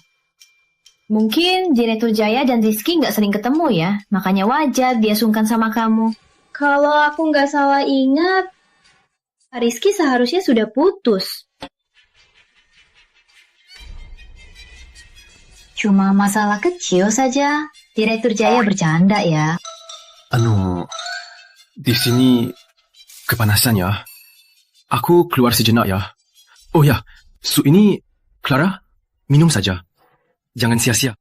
Mungkin Direktur Jaya dan Rizky gak sering ketemu ya, makanya wajar dia sungkan sama kamu. Kalau aku nggak salah ingat, Rizky seharusnya sudah putus. Cuma masalah kecil saja. Direktur Jaya bercanda ya. Di sini kepanasan ya. Aku keluar sejenak ya. Oh ya, sup ini, Clara, minum saja. Jangan sia-sia.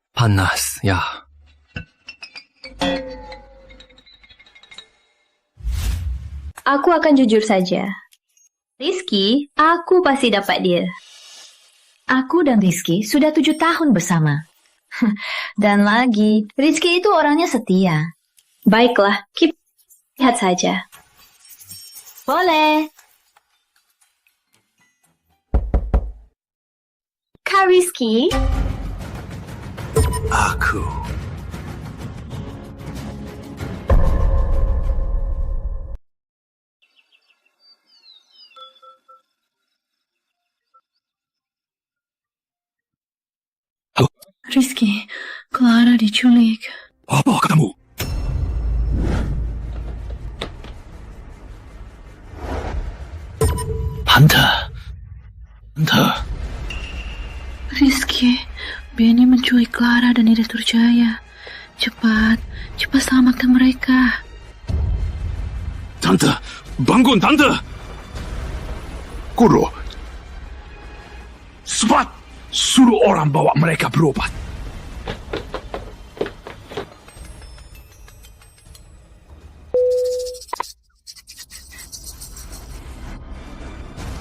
Panas, ya. Aku akan jujur saja. Rizky, aku pasti dapat dia. Aku dan Rizky sudah 7 tahun bersama. Dan lagi, Rizky itu orangnya setia. Baiklah, lihat saja. Boleh. Kak Rizky? Aku. Rizky, Clara diculik. Apa katamu? Tante. Rizky, Benny menculik Clara dan Direktur Jaya. Cepat selamatkan mereka. Tante, bangun Tante. Kuro, cepat suruh orang bawa mereka berobat.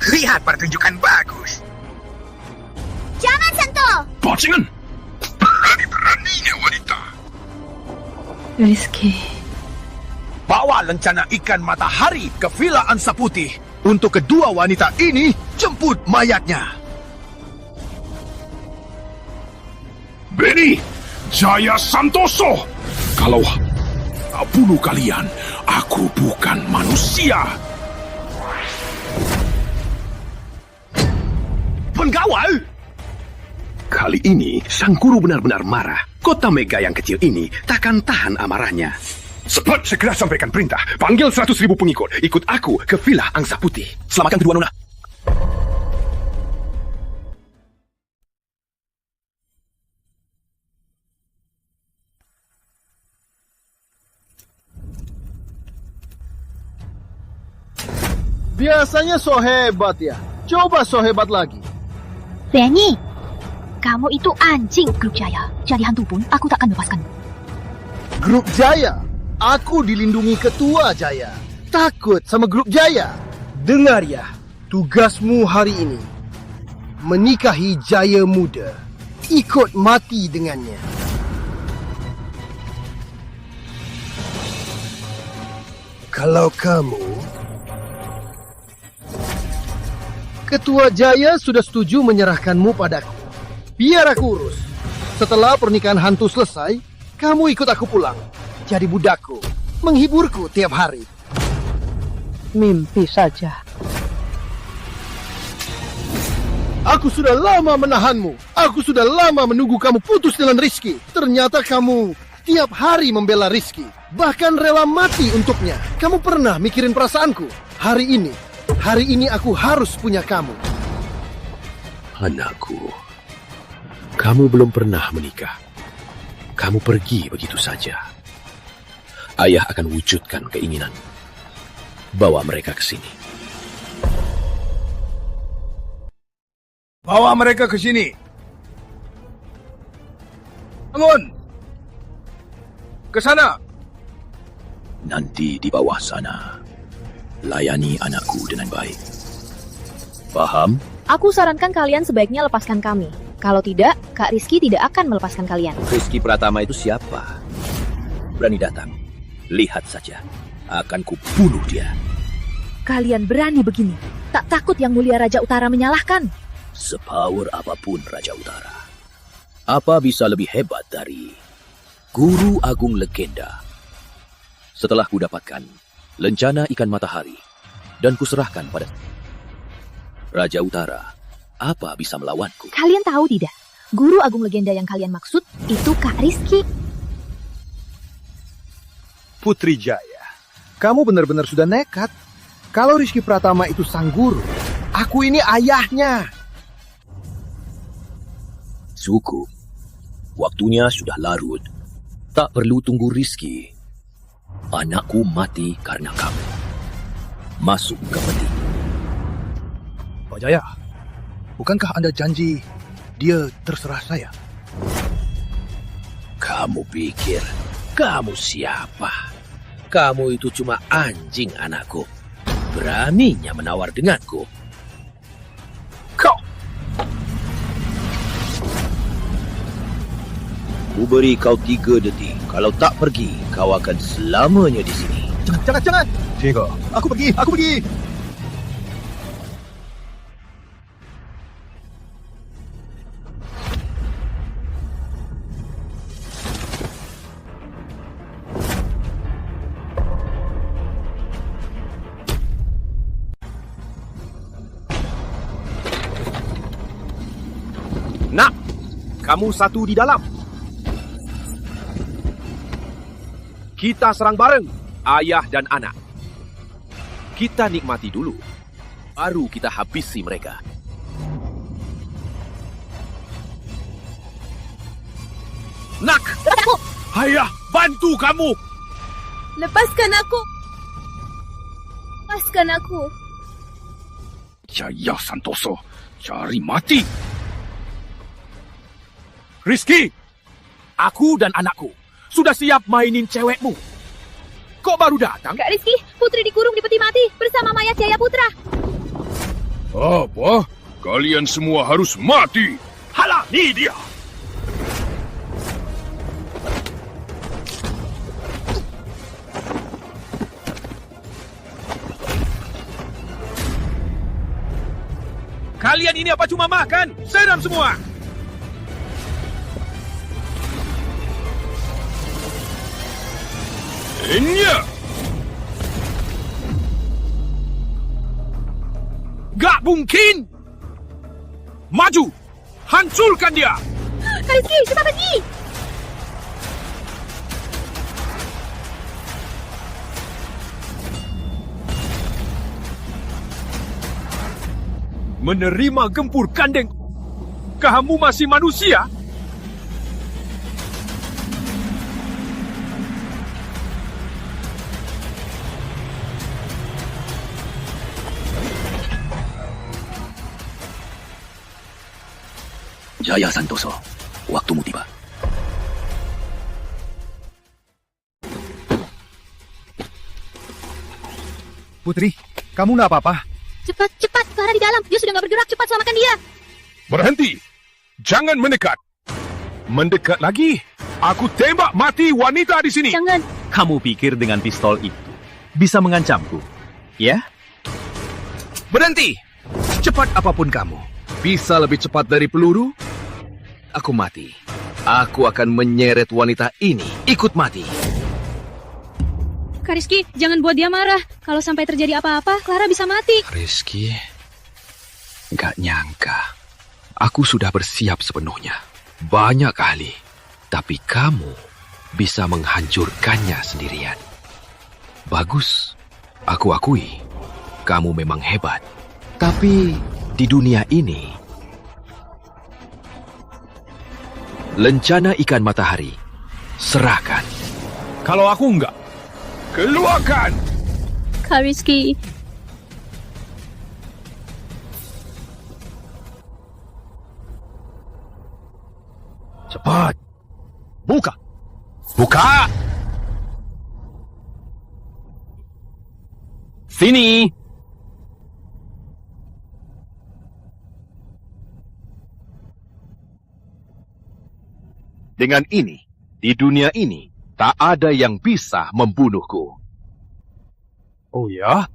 Lihat pertunjukan bagus. Jangan sentuh! Bajingan! Berani-beraninya wanita. Rizky. Bawa lencana ikan matahari ke Villa Angsa Putih. Untuk kedua wanita ini, jemput mayatnya. Benny, Jaya Santoso. Kalau tak bunuh kalian, aku bukan manusia. Penggawal! Kali ini, Sang Guru benar-benar marah. Kota Mega yang kecil ini takkan tahan amarahnya. Cepat segera sampaikan perintah. Panggil 100.000 pengikut. Ikut aku ke Villa Angsa Putih. Selamatkan kedua nona. Biasanya so hebat ya. Coba so hebat lagi. Benny, kamu itu anjing Grup Jaya. Jadi hantu pun aku takkan lepaskan. Grup Jaya? Aku dilindungi Ketua Jaya. Takut sama Grup Jaya? Dengar ya, tugasmu hari ini menikahi Jaya Muda. Ikut mati dengannya. Kalau kamu... Ketua Jaya sudah setuju menyerahkanmu padaku. Biar aku urus. Setelah pernikahan hantu selesai, kamu ikut aku pulang. Jadi budakku, menghiburku tiap hari. Mimpi saja. Aku sudah lama menahanmu. Aku sudah lama menunggu kamu putus dengan Rizky. Ternyata kamu tiap hari membela Rizky. Bahkan rela mati untuknya. Kamu pernah mikirin perasaanku? Hari ini aku harus punya kamu. Anakku, kamu belum pernah menikah. Kamu pergi begitu saja. Ayah akan wujudkan keinginan. Bawa mereka ke sini. Bawa mereka ke sini. Bangun. Ke sana. Nanti di bawah sana, layani anakku dengan baik. Paham? Aku sarankan kalian sebaiknya lepaskan kami. Kalau tidak, Kak Rizky tidak akan melepaskan kalian. Rizky Pratama itu siapa? Berani datang. Lihat saja. Akan kubunuh dia. Kalian berani begini? Tak takut Yang Mulia Raja Utara menyalahkan? Sepower apapun Raja Utara, apa bisa lebih hebat dari Guru Agung Legenda? Setelah kudapatkan lencana ikan matahari dan kuserahkan pada Raja Utara, apa bisa melawanku? Kalian tahu tidak? Guru Agung Legenda yang kalian maksud itu Kak Rizky. Putri Jaya, kamu benar-benar sudah nekat. Kalau Rizky Pratama itu sang guru, aku ini ayahnya. Cukup. Waktunya sudah larut. Tak perlu tunggu Rizki. Anakku mati karena kamu. Masuk ke peti. Pak Jaya, bukankah Anda janji dia terserah saya? Kamu pikir kamu siapa? Kamu itu cuma anjing anakku. Beraninya menawar denganku. Kau! Ku beri kau 3 detik. Kalau tak pergi, kau akan selamanya di sini. Jangan. Tiga. Aku pergi. Nak, kamu satu di dalam. Kita serang bareng, ayah dan anak. Kita nikmati dulu, baru kita habisi mereka. Nak! Ayah, bantu kamu! Lepaskan aku! Lepaskan aku! Jaya Santoso, cari mati! Rizki! Aku dan anakku sudah siap mainin cewekmu. Kok baru datang? Kak Rizki, Putri dikurung di peti mati bersama mayat Jaya Putra. Apa? Kalian semua harus mati. Halah, ni dia. Kalian ini apa cuma makan? Seram semua. Enya! Gak mungkin! Maju! Hancurkan dia! Rizki, cepat pergi! Menerima gempur kandeng. Kamu masih manusia? Jaya Santoso, waktumu tiba. Putri, kamu nak apa-apa? Cepat, Clara di dalam. Dia sudah nggak bergerak. Cepat selamatkan dia. Berhenti! Jangan mendekat. Mendekat lagi, aku tembak mati wanita di sini. Jangan. Kamu pikir dengan pistol itu bisa mengancamku? Ya? Berhenti! Cepat apapun kamu. Bisa lebih cepat dari peluru? Aku mati. Aku akan menyeret wanita ini ikut mati. Kak Rizki, jangan buat dia marah. Kalau sampai terjadi apa-apa, Clara bisa mati. Rizki, gak nyangka. Aku sudah bersiap sepenuhnya. Banyak kali. Tapi kamu bisa menghancurkannya sendirian. Bagus. Aku akui. Kamu memang hebat. Tapi di dunia ini, lencana ikan matahari, serahkan. Kalau aku enggak, keluarkan! Kak Rizki. Cepat. Buka. Buka! Sini! Dengan ini, di dunia ini, tak ada yang bisa membunuhku. Oh ya?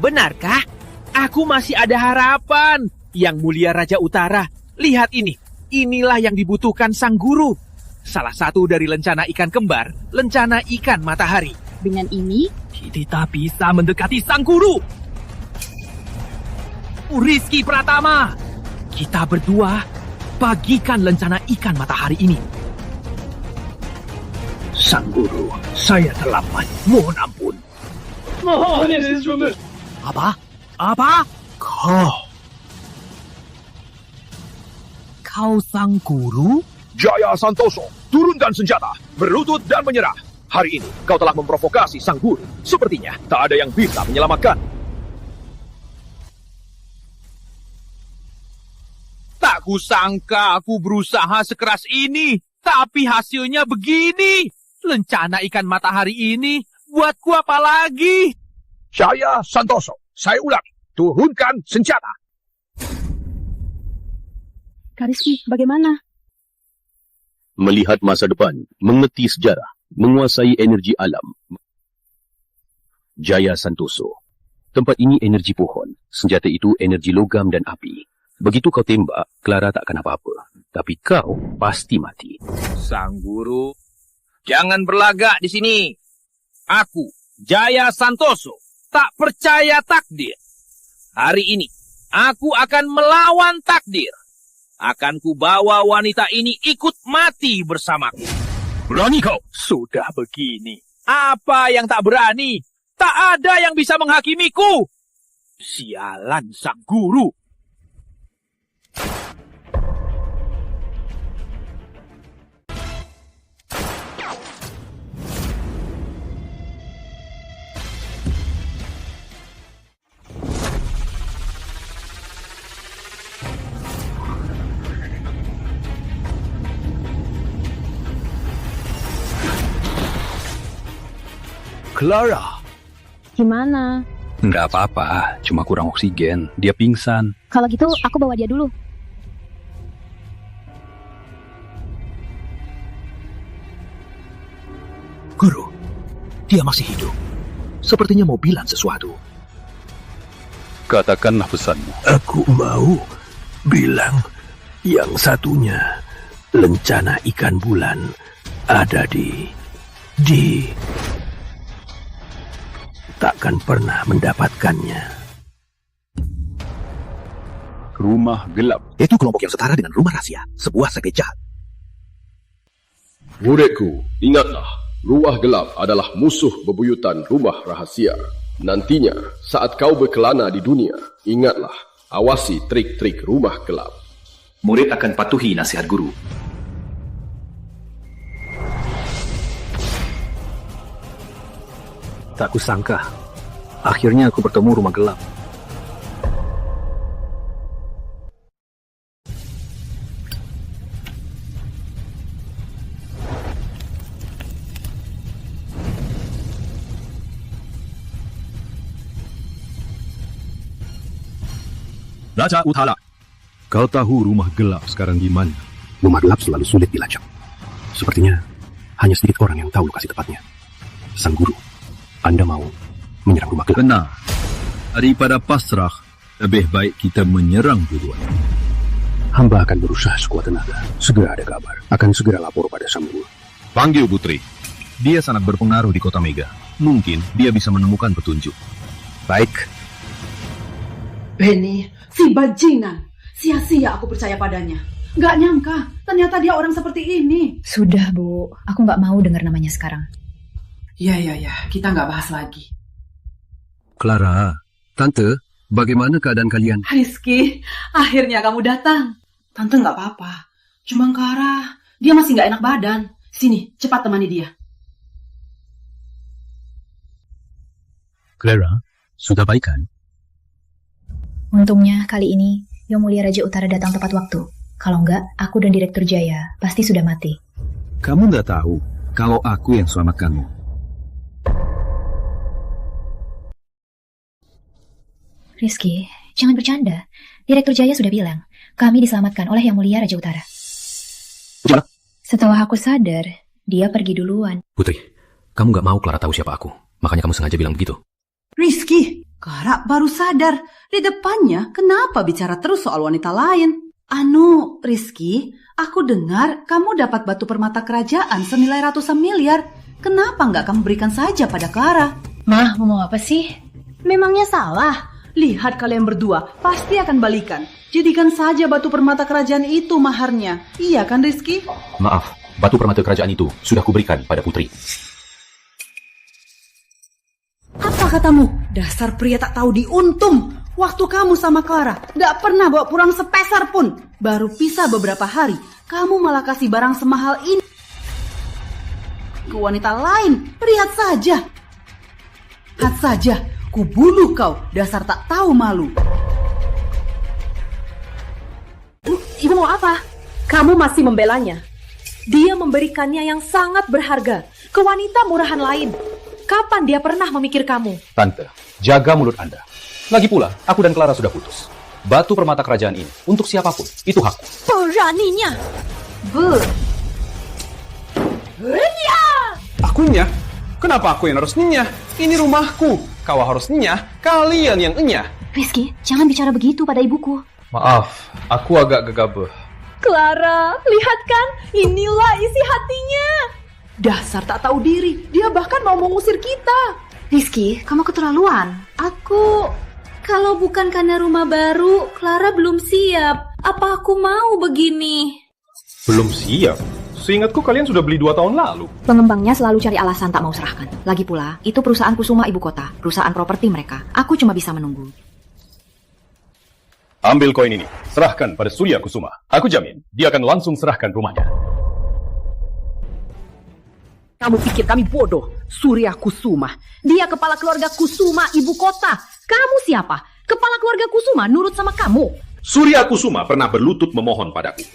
Benarkah? Aku masih ada harapan. Yang mulia Raja Utara, lihat ini. Inilah yang dibutuhkan sang guru. Salah satu dari lencana ikan kembar, lencana ikan matahari. Dengan ini, kita bisa mendekati sang guru. Rizki Pratama, kita berdua bagikan lencana ikan matahari ini. Sang Guru, saya terlambat. Mohon ampun. Mohon izin. Apa? Kau Sang Guru? Jaya Santoso, turunkan senjata, berlutut dan menyerah. Hari ini kau telah memprovokasi Sang Guru. Sepertinya tak ada yang bisa menyelamatkan. Tak kusangka aku berusaha sekeras ini, tapi hasilnya begini. Lencana ikan matahari ini buatku apa lagi? Jaya Santoso, saya ulangi, turunkan senjata. Kak Rizky, bagaimana? Melihat masa depan, mengerti sejarah, menguasai energi alam. Jaya Santoso. Tempat ini energi pohon, senjata itu energi logam dan api. Begitu kau tembak, Clara tak akan apa-apa. Tapi kau pasti mati. Sang Guru, jangan berlagak di sini. Aku, Jaya Santoso, tak percaya takdir. Hari ini, aku akan melawan takdir. Akan kubawa wanita ini ikut mati bersamaku. Berani kau? Sudah begini, apa yang tak berani? Tak ada yang bisa menghakimiku. Sialan Sang Guru. Clara. Gimana? Nggak apa-apa, cuma kurang oksigen. Dia pingsan. Kalau gitu, aku bawa dia dulu. Guru, dia masih hidup. Sepertinya mau bilang sesuatu. Katakanlah pesanmu. Aku mau bilang yang satunya, lencana ikan bulan ada di takkan pernah mendapatkannya. Rumah gelap. Itu kelompok yang setara dengan rumah rahasia, sebuah sekte jahat. Muridku, ingatlah, rumah gelap adalah musuh bebuyutan rumah rahasia. Nantinya, saat kau berkelana di dunia, ingatlah, awasi trik-trik rumah gelap. Murid akan patuhi nasihat guru. Tak kusangka, akhirnya aku bertemu rumah gelap. Raja Utara. Kau tahu rumah gelap sekarang di mana? Rumah gelap selalu sulit dilacak. Sepertinya hanya sedikit orang yang tahu lokasi tepatnya. Sang Guru, Anda mau menyerang rumah gelap? Benar. Daripada pasrah, lebih baik kita menyerang duluan. Hamba akan berusaha sekuat tenaga. Segera ada kabar. Akan segera lapor pada Sang Guru. Panggil Putri. Dia sangat berpengaruh di kota Mega. Mungkin dia bisa menemukan petunjuk. Baik. Benny, si bajingan. Sia-sia aku percaya padanya. Gak nyangka, ternyata dia orang seperti ini. Sudah, Bu. Aku gak mau dengar namanya sekarang. Ya, kita gak bahas lagi. Clara, Tante, bagaimana keadaan kalian? Rizky, akhirnya kamu datang. Tante gak apa-apa. Cuma Clara, dia masih gak enak badan. Sini, cepat temani dia. Clara, sudah baik kan? Untungnya kali ini Yang Mulia Raja Utara datang tepat waktu. Kalau enggak, aku dan Direktur Jaya pasti sudah mati. Kamu nggak tahu kalau aku yang selamatkanmu. Rizky, jangan bercanda. Direktur Jaya sudah bilang, kami diselamatkan oleh Yang Mulia Raja Utara. Setelah aku sadar, dia pergi duluan. Putri, kamu nggak mau Clara tahu siapa aku. Makanya kamu sengaja bilang begitu. Rizky, Clara baru sadar. Di depannya, kenapa bicara terus soal wanita lain? Rizky, aku dengar kamu dapat batu permata kerajaan senilai ratusan miliar. Kenapa nggak kamu berikan saja pada Clara? Mah, mau apa sih? Memangnya salah? Lihat kalian berdua, pasti akan balikan. Jadikan saja batu permata kerajaan itu maharnya. Iya kan, Rizky? Maaf, Batu permata kerajaan itu sudah kuberikan pada putri. Apa katamu? Dasar pria tak tahu diuntung. Waktu kamu sama Clara gak pernah bawa pulang sepeser pun. Baru pisah beberapa hari, kamu malah kasih barang semahal ini ke wanita lain. Lihat saja. Lihat saja, ku bunuh kau, dasar tak tahu malu. Ibu mau apa? Kamu masih membelanya. Dia memberikannya yang sangat berharga ke wanita murahan lain. Kapan dia pernah memikir kamu? Tante, jaga mulut Anda. Lagi pula, aku dan Clara sudah putus. Batu permata kerajaan ini, untuk siapapun, itu hakku. Beraninya! Aku nyah? Kenapa aku yang harus nyah? Ini rumahku. Kau harus nyah, kalian yang nyah. Rizky, jangan bicara begitu pada ibuku. Maaf, aku agak gegabah. Clara, lihat kan? Inilah isi hatinya. Dasar tak tahu diri, dia bahkan mau mengusir kita. Rizky, kamu keterlaluan. Kalau bukan karena rumah baru, Clara belum siap. Apa aku mau begini? Belum siap? Seingatku kalian sudah beli 2 tahun lalu. Pengembangnya selalu cari alasan tak mau serahkan. Lagi pula, itu perusahaan Kusuma ibu kota, perusahaan properti mereka. Aku cuma bisa menunggu. Ambil koin ini, serahkan pada Surya Kusuma. Aku jamin, dia akan langsung serahkan rumahnya. Kamu pikir kami bodoh? Surya Kusuma. Dia kepala keluarga Kusuma ibu kota. Kamu siapa? Kepala keluarga Kusuma nurut sama kamu. Surya Kusuma pernah berlutut memohon padaku.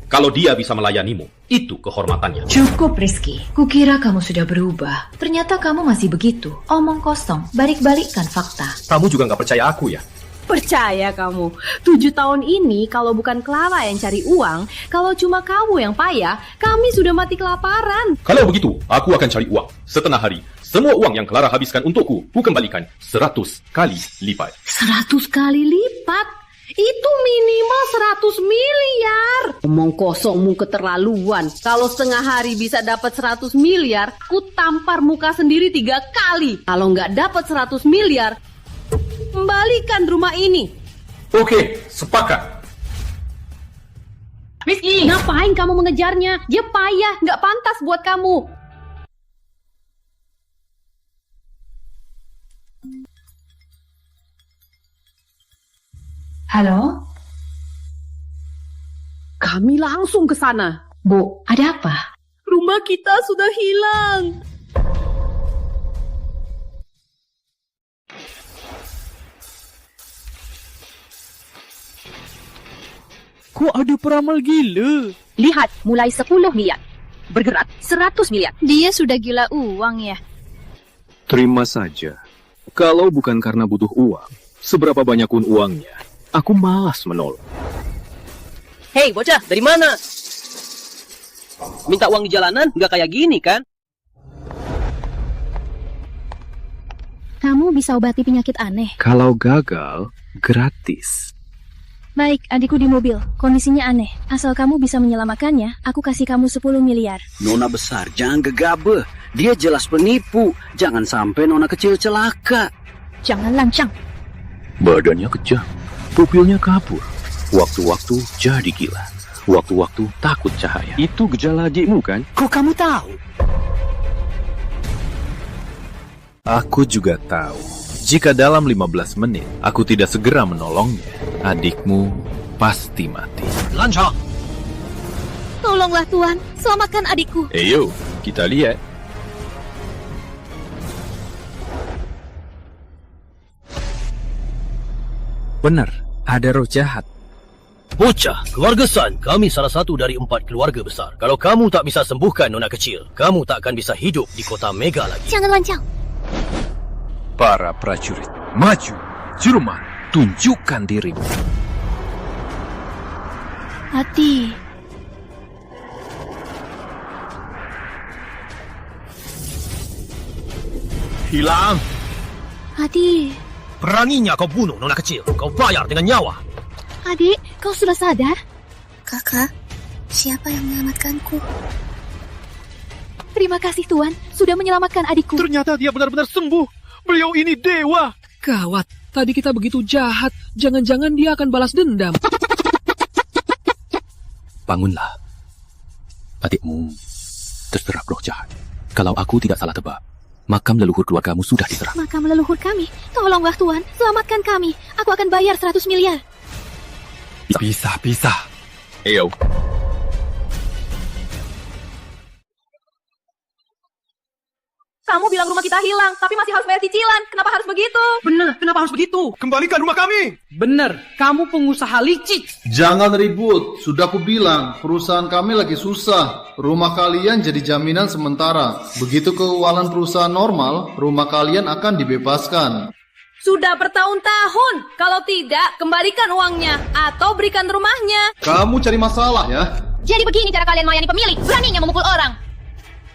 Kalau dia bisa melayanimu, itu kehormatannya. Cukup, Rizky. Kukira kamu sudah berubah. Ternyata kamu masih begitu. Omong kosong, balik-balikkan fakta. Kamu juga nggak percaya aku ya? Percaya kamu, 7 tahun ini kalau bukan Clara yang cari uang, kalau cuma kamu yang payah, kami sudah mati kelaparan. Kalau begitu, aku akan cari uang. Setengah hari, semua uang yang Clara habiskan untukku, ku kembalikan 100 kali lipat. 100 kali lipat? Itu minimal 100 miliar. Omong kosongmu keterlaluan. Kalau setengah hari bisa dapat 100 miliar, ku tampar muka sendiri 3 kali. Kalau nggak dapat 100 miliar, kembalikan rumah ini. Oke, sepakat. Rizky, ngapain kamu mengejarnya? Dia payah, nggak pantas buat kamu. Halo? Kami langsung ke sana. Bu, ada apa? Rumah kita sudah hilang. Kok ada peramal gila? Lihat, mulai 10 miliar. Bergerak 100 miliar. Dia sudah gila uang ya? Terima saja. Kalau bukan karena butuh uang, seberapa banyak pun uangnya, aku malas menolong. Hei bocah, dari mana? Minta uang di jalanan nggak kayak gini kan? Kamu bisa obati penyakit aneh. Kalau gagal, gratis. Baik, adikku di mobil. Kondisinya aneh. Asal kamu bisa menyelamatkannya, aku kasih kamu 10 miliar. Nona besar, jangan gegabah. Dia jelas penipu. Jangan sampai nona kecil celaka. Jangan lancang. Badannya kejam, pupilnya kabur. Waktu-waktu jadi gila. Waktu-waktu takut cahaya. Itu gejala adikmu kan? Kok kamu tahu? Aku juga tahu. Jika dalam 15 menit aku tidak segera menolongnya, adikmu pasti mati. Lancang! Tolonglah Tuan, selamatkan adikku. Ayo, kita lihat. Benar, ada roh jahat. Bocah, keluarga San, kami salah satu dari 4 keluarga besar. Kalau kamu tak bisa sembuhkan nona kecil, kamu tak akan bisa hidup di kota Mega lagi. Jangan lancang. Para prajurit, maju, Juruman, tunjukkan dirimu. Hati. Hilang. Hati. Beraninya kau bunuh nona kecil. Kau bayar dengan nyawa. Adik, kau sudah sadar? Kakak, siapa yang menyelamatkanku? Terima kasih Tuan, sudah menyelamatkan adikku. Ternyata dia benar-benar sembuh. Beliau ini dewa. Gawat, tadi kita begitu jahat. Jangan-jangan dia akan balas dendam. Bangunlah. Adikmu Terserah roh jahat. Kalau aku tidak salah tebak, makam leluhur keluargamu sudah diserah. Makam leluhur kami? Tolonglah Tuan, selamatkan kami. Aku akan bayar 100 miliar. Bisa. Ayo. Kamu bilang rumah kita hilang, tapi masih harus bayar cicilan. Kenapa harus begitu? Bener, kenapa harus begitu? Kembalikan rumah kami! Bener, kamu pengusaha licik. Jangan ribut, sudah aku bilang, perusahaan kami lagi susah. Rumah kalian jadi jaminan sementara. Begitu keuangan perusahaan normal, rumah kalian akan dibebaskan. Sudah bertahun-tahun. Kalau tidak, kembalikan uangnya atau berikan rumahnya. Kamu cari masalah ya? Jadi begini cara kalian melayani pemilik, beraninya memukul orang.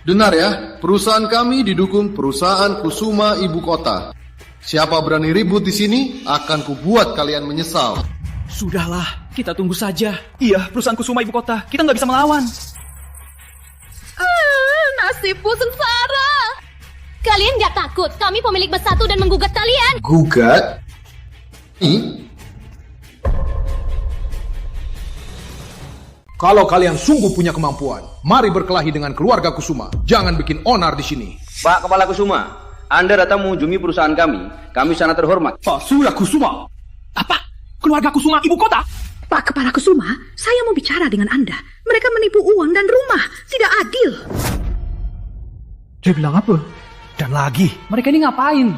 Dengar ya, perusahaan kami didukung perusahaan Kusuma Ibu Kota. Siapa berani ribut di sini, akan kubuat kalian menyesal. Sudahlah, kita tunggu saja. Iya, perusahaan Kusuma Ibu Kota, kita nggak bisa melawan. Nasibku sengsara. Kalian nggak takut kami pemilik bersatu dan menggugat kalian? Gugat? Kalau kalian sungguh punya kemampuan, mari berkelahi dengan keluarga Kusuma. Jangan bikin onar di sini. Pak Kepala Kusuma, Anda datang mengunjungi perusahaan kami. Kami sangat terhormat. Pak Surya Kusuma. Apa? Keluarga Kusuma Ibu Kota? Pak Kepala Kusuma, saya mau bicara dengan Anda. Mereka menipu uang dan rumah. Tidak adil. Dia bilang apa? Dan lagi, mereka ini ngapain?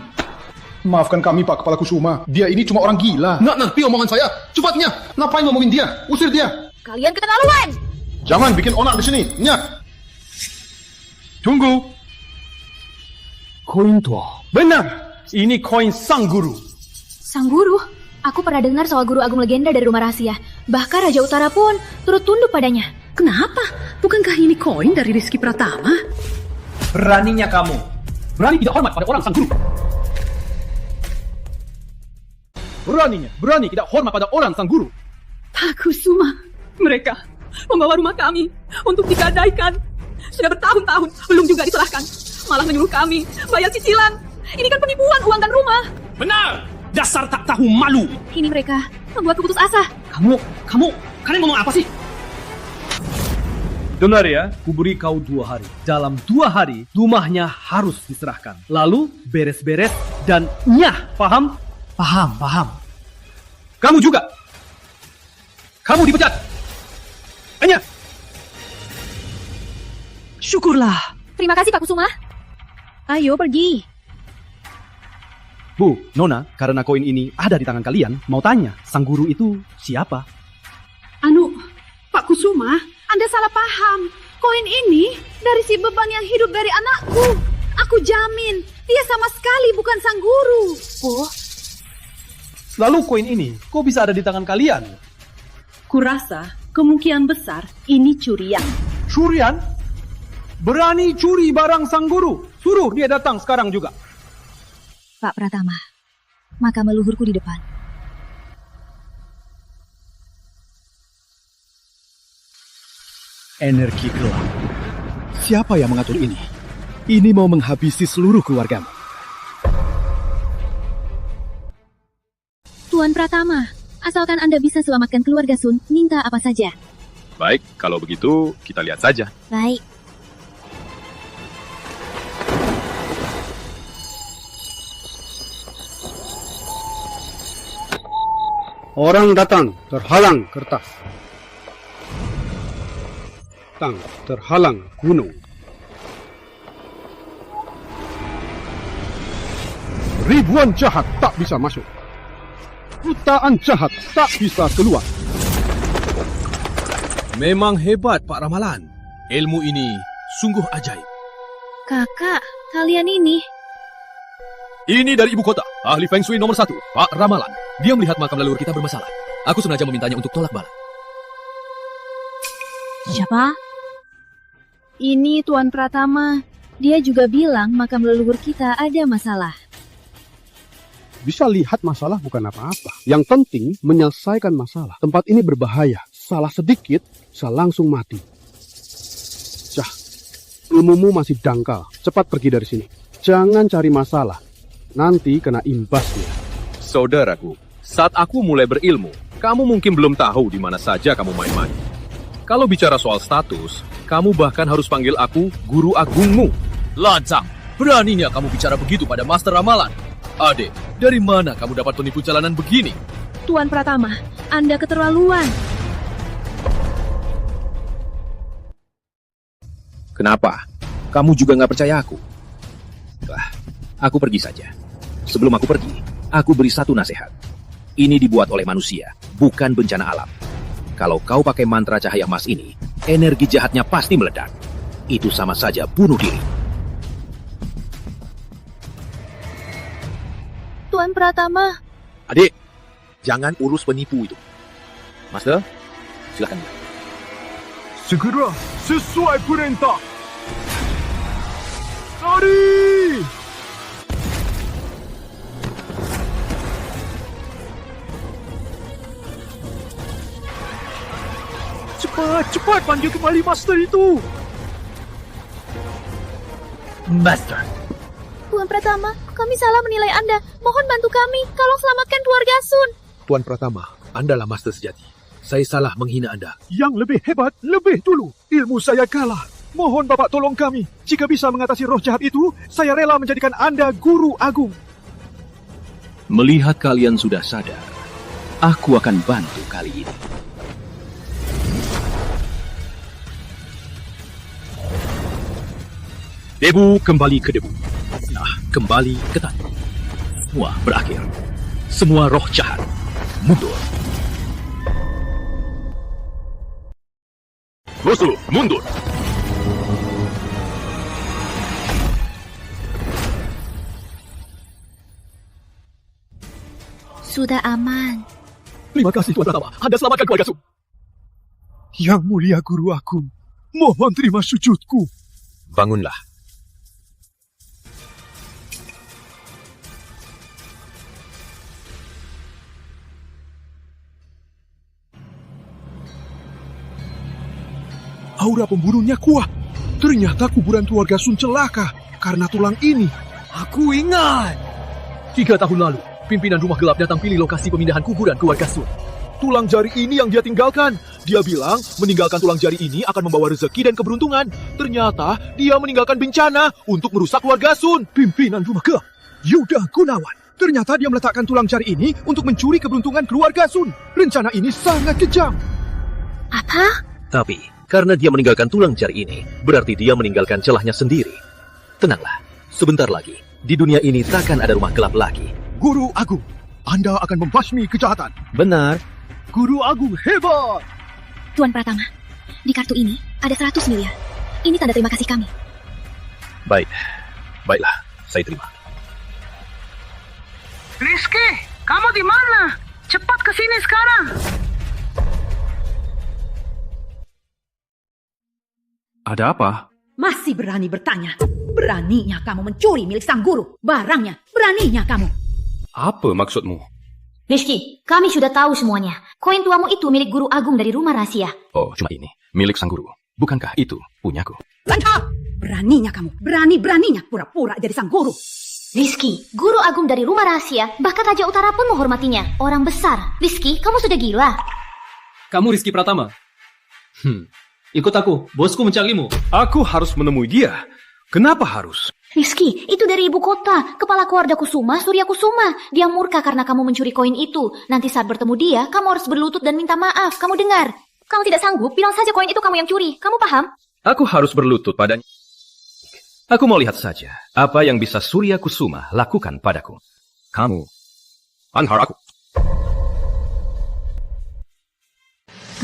Maafkan kami Pak Kepala Kusuma. Dia ini cuma orang gila. Nggak ngerti omongan saya. Cepatnya, ngapain ngomongin dia? Usir dia. Kalian keterlaluan. Jangan bikin onar di sini. Nyak. Tunggu. Koin tua. Benar. Ini koin Sang Guru. Sang Guru? Aku pernah dengar soal guru agung legenda dari rumah rahasia. Bahkan Raja Utara pun turut tunduk padanya. Kenapa? Bukankah ini koin dari Rizky Pratama? Beraninya kamu. Berani tidak hormat pada orang Sang Guru. Berani tidak hormat pada orang Sang Guru. Pak Kusuma. Mereka membawa rumah kami untuk digadaikan. Sudah bertahun-tahun belum juga diserahkan. Malah menyuruh kami bayar cicilan. Ini kan penipuan uang dan rumah. Benar! Dasar tak tahu malu. Ini mereka membuatku putus asa. Kalian ngomong apa sih? Dengar ya, kuberi kau 2 hari. Dalam 2 hari, rumahnya harus diserahkan. Lalu beres-beres dan nyah, paham? Paham. Kamu juga. Kamu dipecat. Hanya. Syukurlah. Terima kasih Pak Kusuma. Ayo pergi. Bu, Nona, karena koin ini ada di tangan kalian, mau tanya, Sang Guru itu siapa? Pak Kusuma, Anda salah paham. Koin ini dari si beban yang hidup dari anakku. Aku jamin, dia sama sekali bukan Sang Guru. Bu. Lalu koin ini, kok bisa ada di tangan kalian? Kurasa kemungkinan besar ini curian. Curian? Berani curi barang Sang Guru? Suruh dia datang sekarang juga. Pak Pratama, makam leluhurku di depan. Energi gelap. Siapa yang mengatur ini? Ini mau menghabisi seluruh keluargamu. Tuan Pratama, asalkan Anda bisa selamatkan keluarga Sun, minta apa saja. Baik, kalau begitu kita lihat saja. Baik. Orang datang, terhalang kertas. Terhalang gunung. Ribuan jahat tak bisa masuk. Jutaan jahat tak bisa keluar. Memang hebat Pak Ramalan. Ilmu ini sungguh ajaib. Kakak, kalian ini. Ini dari ibu kota, ahli Feng Shui nomor 1, Pak Ramalan. Dia melihat makam leluhur kita bermasalah. Aku sengaja memintanya untuk tolak bala. Siapa? Ini Tuan Pratama. Dia juga bilang makam leluhur kita ada masalah. Bisa lihat masalah bukan apa-apa. Yang penting menyelesaikan masalah. Tempat ini berbahaya. Salah sedikit, bisa langsung mati. Cah, ilmumu masih dangkal. Cepat pergi dari sini. Jangan cari masalah. Nanti kena imbasnya. Saudaraku, saat aku mulai berilmu, kamu mungkin belum tahu di mana saja kamu main-main. Kalau bicara soal status, kamu bahkan harus panggil aku Guru Agungmu. Lancang, beraninya kamu bicara begitu pada Master Ramalan. Adik, dari mana kamu dapat penipu jalanan begini? Tuan Pratama, Anda keterlaluan. Kenapa? Kamu juga nggak percaya aku? Aku pergi saja. Sebelum aku pergi, aku beri satu nasihat. Ini dibuat oleh manusia, bukan bencana alam. Kalau kau pakai mantra cahaya emas ini, energi jahatnya pasti meledak. Itu sama saja bunuh diri. Tuan Pratama. Adik, jangan urus penipu itu. Master, silakan. Segera, sesuai perintah. Lari! Cepat panggil kembali Master itu. Master. Tuan Pratama, kami salah menilai Anda. Mohon bantu kami, tolong selamatkan keluarga Sun. Tuan Pratama, Andalah Master sejati. Saya salah menghina Anda. Yang lebih hebat, lebih dulu. Ilmu saya kalah. Mohon Bapak tolong kami. Jika bisa mengatasi roh jahat itu, saya rela menjadikan Anda Guru Agung. Melihat kalian sudah sadar, aku akan bantu kali ini. Debu kembali ke debu. Nah, kembali ke tanah. Semua berakhir. Semua roh jahat mundur. Musuh mundur. Sudah aman. Terima kasih Tuan Pratama. Anda selamatkan keluarga Sun. Yang mulia Guru Agung, mohon terima sujudku. Bangunlah. Aura pembunuhnya kuat. Ternyata kuburan keluarga Sun celaka karena tulang ini. Aku ingat. 3 tahun lalu, pimpinan Rumah Gelap datang pilih lokasi pemindahan kuburan keluarga Sun. Tulang jari ini yang dia tinggalkan. Dia bilang meninggalkan tulang jari ini akan membawa rezeki dan keberuntungan. Ternyata dia meninggalkan bencana untuk merusak keluarga Sun. Pimpinan Rumah Gelap, Yuda Gunawan. Ternyata dia meletakkan tulang jari ini untuk mencuri keberuntungan keluarga Sun. Rencana ini sangat kejam. Apa? Tapi karena dia meninggalkan tulang jari ini, berarti dia meninggalkan celahnya sendiri. Tenanglah, sebentar lagi, di dunia ini takkan ada rumah gelap lagi. Guru Agung, Anda akan membasmi kejahatan. Benar. Guru Agung hebat. Tuan Pratama, di kartu ini ada 100 miliar. Ini tanda terima kasih kami. Baiklah, saya terima. Rizky, kamu di mana? Cepat ke sini sekarang. Ada apa? Masih berani bertanya? Beraninya kamu mencuri milik sang guru. Barangnya, beraninya kamu. Apa maksudmu? Rizky, kami sudah tahu semuanya. Koin tuamu itu milik Guru Agung dari Rumah Rahasia. Oh, cuma ini. Milik sang guru. Bukankah itu punyaku? Lancar! Beraninya kamu. Beraninya pura-pura jadi sang guru. Rizky, Guru Agung dari Rumah Rahasia, bahkan Raja Utara pun menghormatinya. Orang besar. Rizky, kamu sudah gila. Kamu Rizky Pratama? Ikut aku, bosku mencarimu. Aku harus menemui dia. Kenapa harus? Rizky, itu dari ibu kota. Kepala keluarga Kusuma, Surya Kusuma. Dia murka karena kamu mencuri koin itu. Nanti saat bertemu dia, kamu harus berlutut dan minta maaf. Kamu dengar? Kalau tidak sanggup, bilang saja koin itu kamu yang curi. Kamu paham? Aku harus berlutut padanya. Aku mau lihat saja apa yang bisa Surya Kusuma lakukan padaku. Kamu, anhar aku.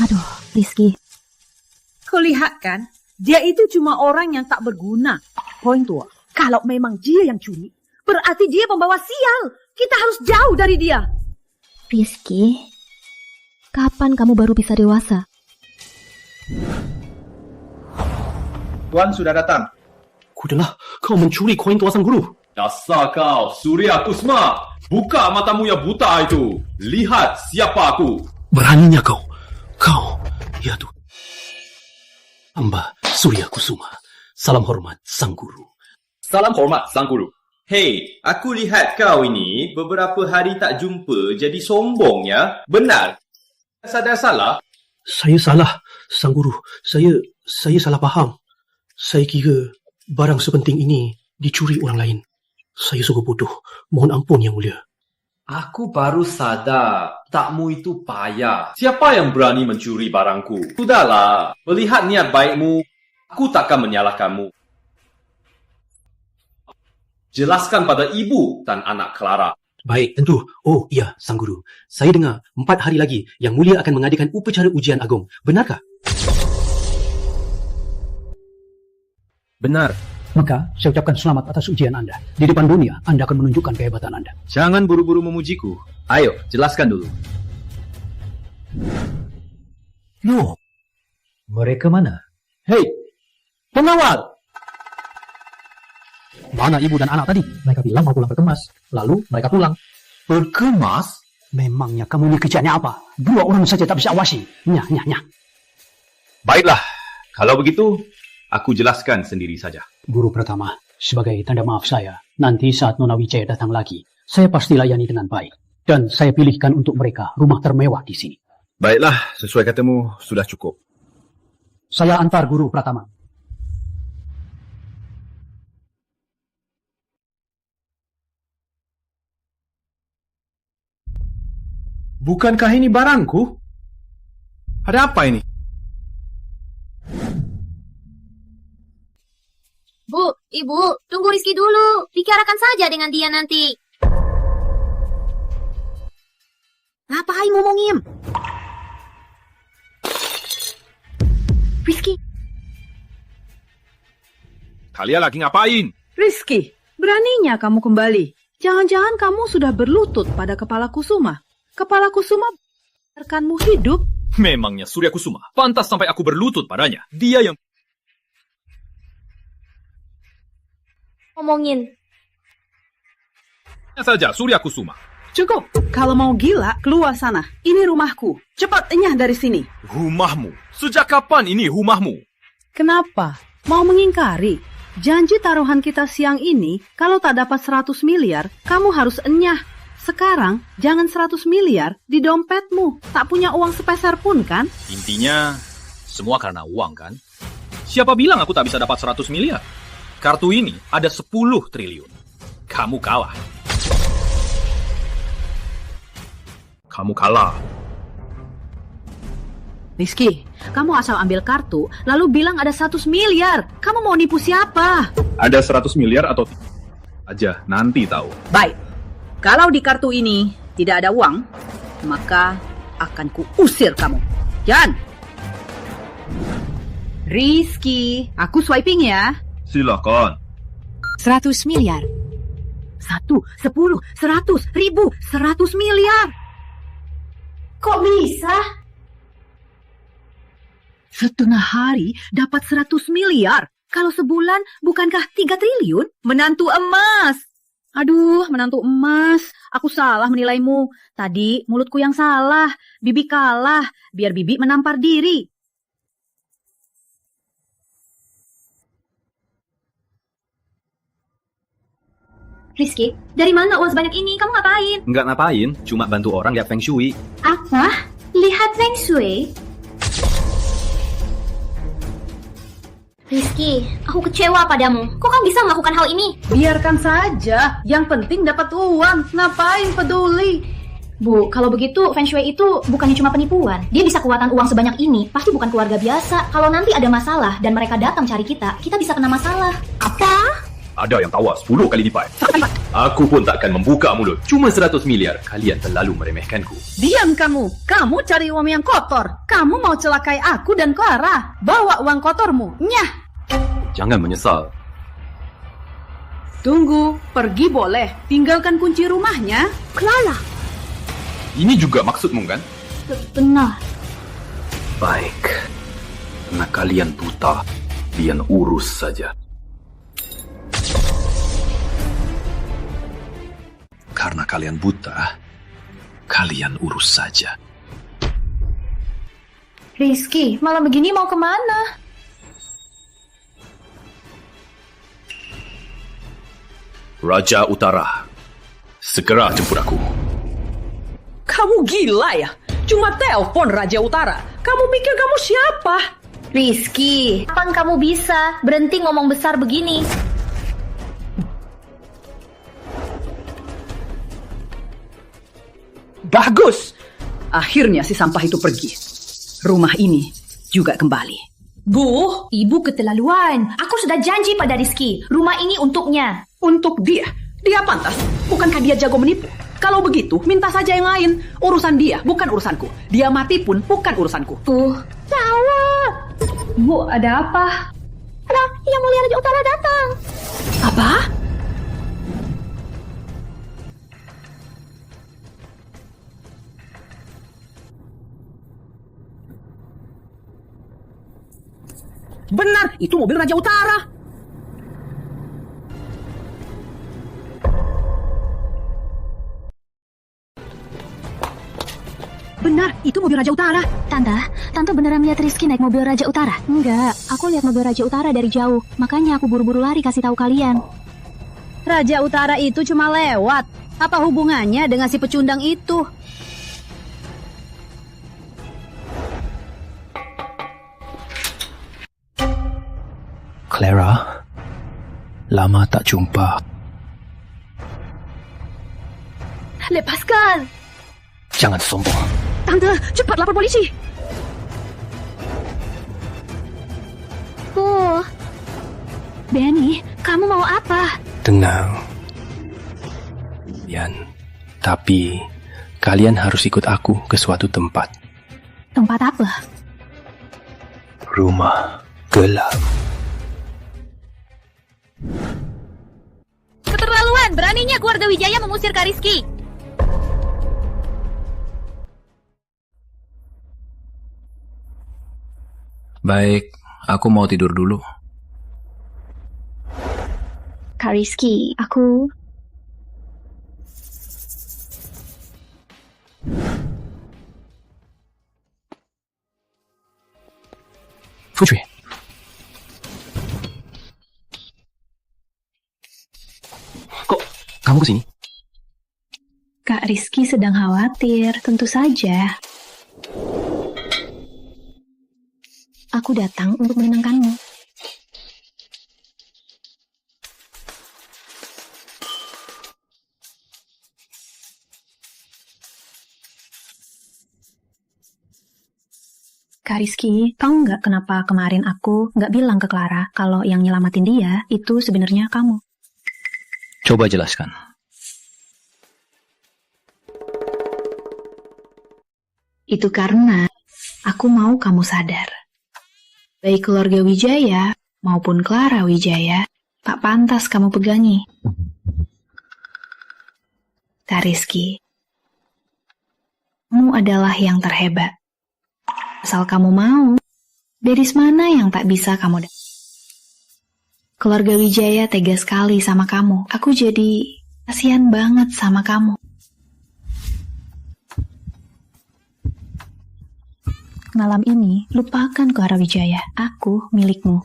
Aduh, Rizky. Kau lihat kan, dia itu cuma orang yang tak berguna. Koin tua, kalau memang dia yang curi, berarti dia pembawa sial. Kita harus jauh dari dia. Rizky, kapan kamu baru bisa dewasa? Tuan sudah datang. Kudengar, kau mencuri koin tua sang guru. Dasar kau, Surya Kusuma. Buka matamu yang buta itu. Lihat siapa aku. Beraninya kau. Ya Tuhan. Hamba Surya Kusuma. Salam hormat sang guru. Salam hormat sang guru. Hei, aku lihat kau ini beberapa hari tak jumpa jadi sombong ya. Benar. Sadar salah. Saya salah, Sang Guru. Saya salah faham. Saya kira barang sepenting ini dicuri orang lain. Saya sungguh bodoh. Mohon ampun, Yang Mulia. Aku baru sadar, takmu itu payah. Siapa yang berani mencuri barangku? Sudahlah, melihat niat baikmu, aku takkan menyalahkanmu. Jelaskan pada ibu dan anak Clara. Baik, tentu. Oh, iya, Sang Guru. Saya dengar 4 hari lagi Yang Mulia akan mengadakan upacara ujian agung. Benarkah? Benar. Maka, saya ucapkan selamat atas ujian Anda. Di depan dunia, Anda akan menunjukkan kehebatan Anda. Jangan buru-buru memujiku. Ayo, jelaskan dulu. Loh, mereka mana? Hei, pengawal! Mana ibu dan anak tadi? Mereka bilang mau pulang berkemas. Lalu mereka pulang. Berkemas? Memangnya kamu ini kerjanya apa? 2 orang saja tak bisa awasi. Nyah. Baiklah, kalau begitu, aku jelaskan sendiri saja. Guru Pratama, sebagai tanda maaf saya, nanti saat Nona Wijaya datang lagi, saya pasti layani dengan baik. Dan saya pilihkan untuk mereka rumah termewah di sini. Baiklah, sesuai katamu, sudah cukup. Saya antar Guru Pratama. Bukankah ini barangku? Ada apa ini? Bu, Ibu, tunggu Rizky dulu. Bicarakan saja dengan dia nanti. Ngapain ngomongin? Rizky. Kalian lagi ngapain? Rizky, beraninya kamu kembali. Jangan-jangan kamu sudah berlutut pada Kepala Kusuma. Kepala Kusuma biarkanmu hidup. Memangnya Surya Kusuma pantas sampai aku berlutut padanya. Dia yang Ngomongin. saja Surya Kusuma. Cukup. Kalau mau gila, keluar sana. Ini rumahku. Cepat enyah dari sini. Rumahmu? Sejak kapan ini rumahmu? Kenapa? Mau mengingkari? Janji taruhan kita siang ini, kalau tak dapat 100 miliar, kamu harus enyah. Sekarang, jangan 100 miliar di dompetmu. Tak punya uang sepeser pun, kan? Intinya, semua karena uang, kan? Siapa bilang aku tak bisa dapat 100 miliar? Kartu ini ada 10 triliun. Kamu kalah. Kamu kalah. Rizky, kamu asal ambil kartu, lalu bilang ada 100 miliar. Kamu mau nipu siapa? Ada 100 miliar atau aja, nanti tahu. Baik, kalau di kartu ini tidak ada uang, maka akan kuusir kamu. Jan! Rizky, aku swiping ya. Silakan. 100 miliar. 1, 10, 100, 1000, 100 miliar. Kok bisa? Setengah hari dapat 100 miliar. Kalau sebulan bukankah 3 triliun? Menantu emas. Aduh, menantu emas. Aku salah menilaimu. Tadi mulutku yang salah. Bibi kalah. Biar Bibi menampar diri. Rizky, dari mana uang sebanyak ini? Kamu ngapain? Nggak ngapain, cuma bantu orang lihat Feng Shui. Apa? Lihat Feng Shui? Rizky, aku kecewa padamu. Kok kamu bisa melakukan hal ini? Biarkan saja. Yang penting dapat uang. Ngapain peduli? Bu, kalau begitu Feng Shui itu bukannya cuma penipuan. Dia bisa kekuatan uang sebanyak ini. Pasti bukan keluarga biasa. Kalau nanti ada masalah dan mereka datang cari kita bisa kena masalah. Apa? Ada yang tawas 10 kali lipat. Aku pun takkan membuka mulut. Cuma 100 miliar. Kalian terlalu meremehkanku. Diam kamu. Kamu cari uang yang kotor. Kamu mau celakai aku dan Clara. Bawa uang kotormu. Nyah. Jangan menyesal. Tunggu. Pergi boleh. Tinggalkan kunci rumahnya. Clara. Ini juga maksudmu, kan? Benar. Baik. Karena kalian buta, kalian urus saja. Karena kalian buta, kalian urus saja. Rizky, malam begini mau kemana? Raja Utara, segera jemput aku. Kamu gila ya? Cuma telepon Raja Utara. Kamu pikir kamu siapa? Rizky, kapan kamu bisa berhenti ngomong besar begini? Bagus. Akhirnya si sampah itu pergi. Rumah ini juga kembali. Bu, ibu keterlaluan. Aku sudah janji pada Rizky. Rumah ini untuknya. Untuk dia? Dia pantas. Bukankah dia jago menipu? Kalau begitu, minta saja yang lain. Urusan dia, bukan urusanku. Dia mati pun bukan urusanku. Tawa. Bu, ada apa? Ada yang mulia Raja Utara datang. Apa? Benar, itu mobil Raja Utara. Benar, itu mobil Raja Utara. Tante beneran lihat Rizky naik mobil Raja Utara? Enggak, aku lihat mobil Raja Utara dari jauh. Makanya aku buru-buru lari kasih tahu kalian. Raja Utara itu cuma lewat. Apa hubungannya dengan si pecundang itu? Clara, lama tak jumpa. Lepaskan. Jangan sombong. Tante, cepat lapor polisi. Oh, Benny, kamu mau apa? Tenang. Yan, tapi kalian harus ikut aku ke suatu tempat. Tempat apa? Rumah gelap. Keterlaluan, beraninya keluarga Wijaya mengusir Kak Rizky. Baik, aku mau tidur dulu. Kak Rizky, aku... Fujui. Kok kamu kesini? Kak Rizky sedang khawatir, tentu saja. Aku datang untuk menenangkanmu. Kak Rizky, tahu nggak kenapa kemarin aku nggak bilang ke Clara kalau yang nyelamatin dia itu sebenarnya kamu? Coba jelaskan. Itu karena aku mau kamu sadar. Baik keluarga Wijaya maupun Clara Wijaya tak pantas kamu pegangi. Kak Rizky, kamu adalah yang terhebat. Asal kamu mau, gadis mana yang tak bisa kamu dapat? Keluarga Wijaya tega sekali sama kamu. Aku jadi kasihan banget sama kamu. Malam ini, lupakan Clara Wijaya. Aku milikmu.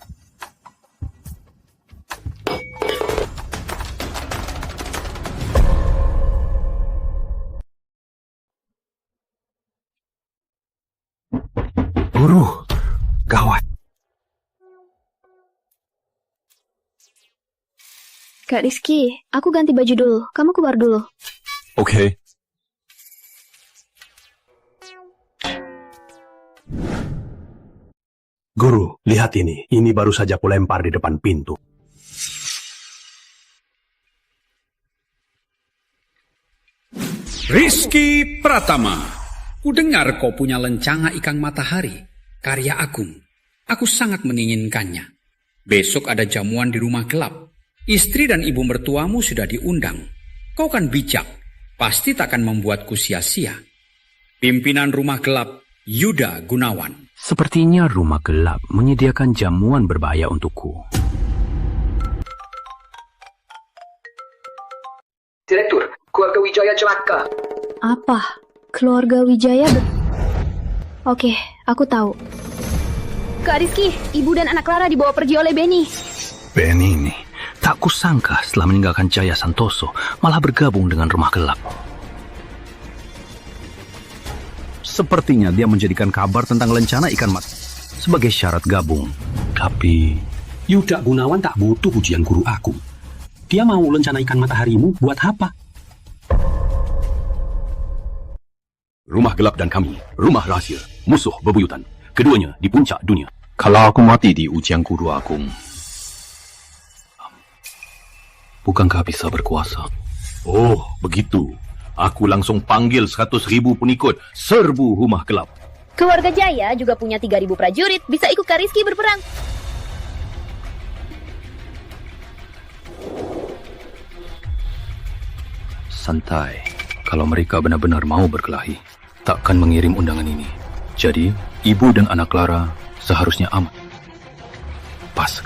Guru, gawat. Kak Rizky, aku ganti baju dulu. Kamu keluar dulu. Oke. Guru, lihat ini. Ini baru saja kulempar di depan pintu. Rizky Pratama, kudengar kau punya lencana ikan matahari, karya agung. Aku sangat menginginkannya. Besok ada jamuan di rumah gelap. Istri dan ibu mertuamu sudah diundang. Kau kan bijak, pasti takkan membuatku sia-sia. Pimpinan rumah gelap, Yuda Gunawan. Sepertinya rumah gelap menyediakan jamuan berbahaya untukku. Direktur, keluarga Wijaya celaka. Apa? Keluarga Wijaya Oke, aku tahu. Kak Rizky, ibu dan anak Clara dibawa pergi oleh Benny. Benny ini, tak kusangka setelah meninggalkan Jaya Santoso, malah bergabung dengan rumah gelap. Sepertinya dia menjadikan kabar tentang lencana ikan mat sebagai syarat gabung. Tapi Yuda Gunawan tak butuh ujian guru agung. Dia mau lencana ikan mataharimu buat apa? Rumah gelap dan kami, rumah rahasia, musuh bebuyutan. Keduanya di puncak dunia. Kalau aku mati di ujian guru agung, bukankah bisa berkuasa? Oh, begitu. Aku langsung panggil 100.000 pengikut, serbu rumah gelap. Keluarga Jaya juga punya 3.000 prajurit, bisa ikut Kak Rizky berperang. Santai. Kalau mereka benar-benar mau berkelahi, takkan mengirim undangan ini. Jadi, ibu dan anak Clara seharusnya aman. Pas.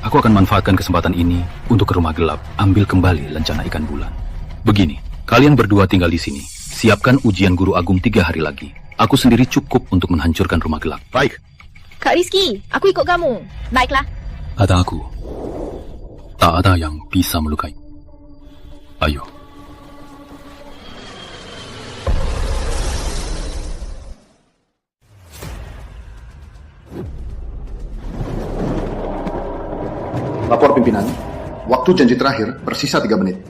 Aku akan manfaatkan kesempatan ini untuk ke rumah gelap, ambil kembali lencana ikan bulan. Begini, kalian berdua tinggal di sini. Siapkan ujian guru agung 3 hari lagi. Aku sendiri cukup untuk menghancurkan rumah gelap. Baik. Kak Rizky, aku ikut kamu. Baiklah. Ada aku. Tak ada yang bisa melukai. Ayo. Lapor pimpinan, waktu janji terakhir bersisa 3 menit.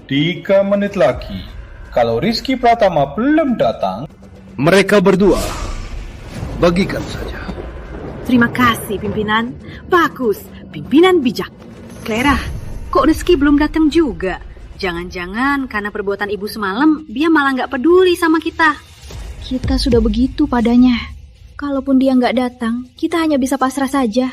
3 menit lagi. Kalau Rizky Pratama belum datang, mereka berdua bagikan saja. Terima kasih, pimpinan. Bagus, pimpinan bijak. Clara, kok Rizky belum datang juga? Jangan-jangan karena perbuatan ibu semalam, dia malah nggak peduli sama kita. Kita sudah begitu padanya. Kalaupun dia nggak datang, kita hanya bisa pasrah saja.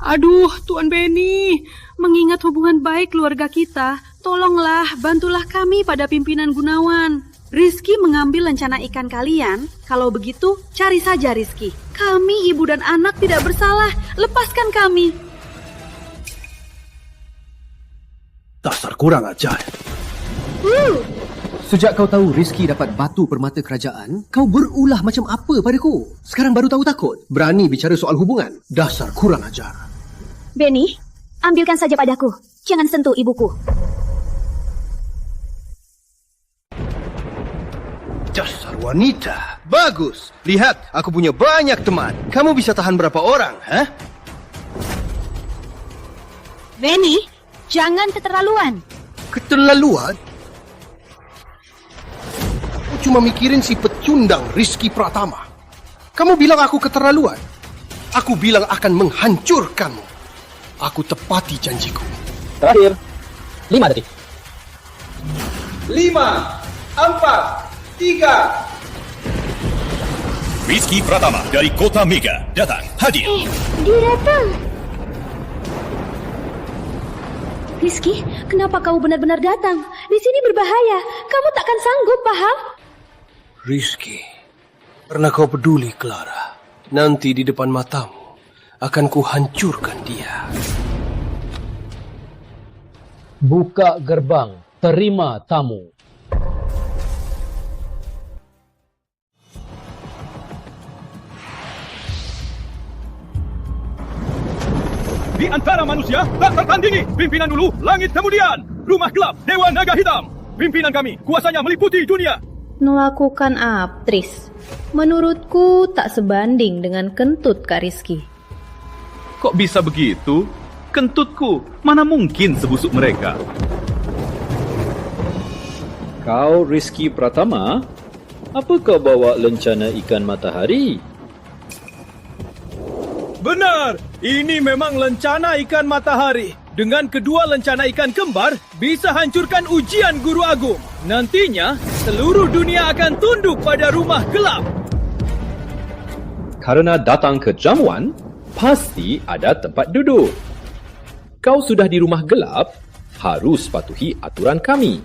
Aduh, Tuan Benny, mengingat hubungan baik keluarga kita, tolonglah, bantulah kami pada pimpinan Gunawan. Rizky mengambil lencana ikan kalian, kalau begitu cari saja Rizky. Kami, ibu dan anak tidak bersalah, lepaskan kami. Dasar kurang ajar. Sejak kau tahu Rizky dapat batu permata kerajaan, kau berulah macam apa padaku? Sekarang baru tahu takut? Berani bicara soal hubungan? Dasar kurang ajar. Benny, ambilkan saja padaku. Jangan sentuh ibuku. Dasar wanita. Bagus. Lihat, aku punya banyak teman. Kamu bisa tahan berapa orang, ha? Benny, jangan keterlaluan. Keterlaluan? Cuma mikirin si pecundang Rizky Pratama. Kamu bilang aku keterlaluan. Aku bilang akan menghancurkanmu. Aku tepati janjiku. Terakhir, 5 detik. 5, 4, 3. Rizky Pratama dari Kota Mega datang hadir. Dia datang. Rizky, kenapa kau benar-benar datang? Di sini berbahaya. Kamu takkan sanggup, paham? Rizky, karena kau peduli Clara, nanti di depan matamu akan kuhancurkan dia. Buka gerbang, terima tamu. Di antara manusia, tak tertandingi. Pimpinan dulu, langit kemudian. Rumah gelap, Dewa Naga Hitam. Pimpinan kami, kuasanya meliputi dunia. Melakukan aktris. Menurutku tak sebanding dengan kentut Kak Rizky. Kok bisa begitu? Kentutku, mana mungkin sebusuk mereka? Kau Rizky Pratama? Apa kau bawa lencana ikan matahari? Benar, ini memang lencana ikan matahari. Dengan kedua lencana ikan kembar, bisa hancurkan ujian Guru Agung. Nantinya, seluruh dunia akan tunduk pada rumah gelap. Karena datang ke jamuan, pasti ada tempat duduk. Kau sudah di rumah gelap, harus patuhi aturan kami.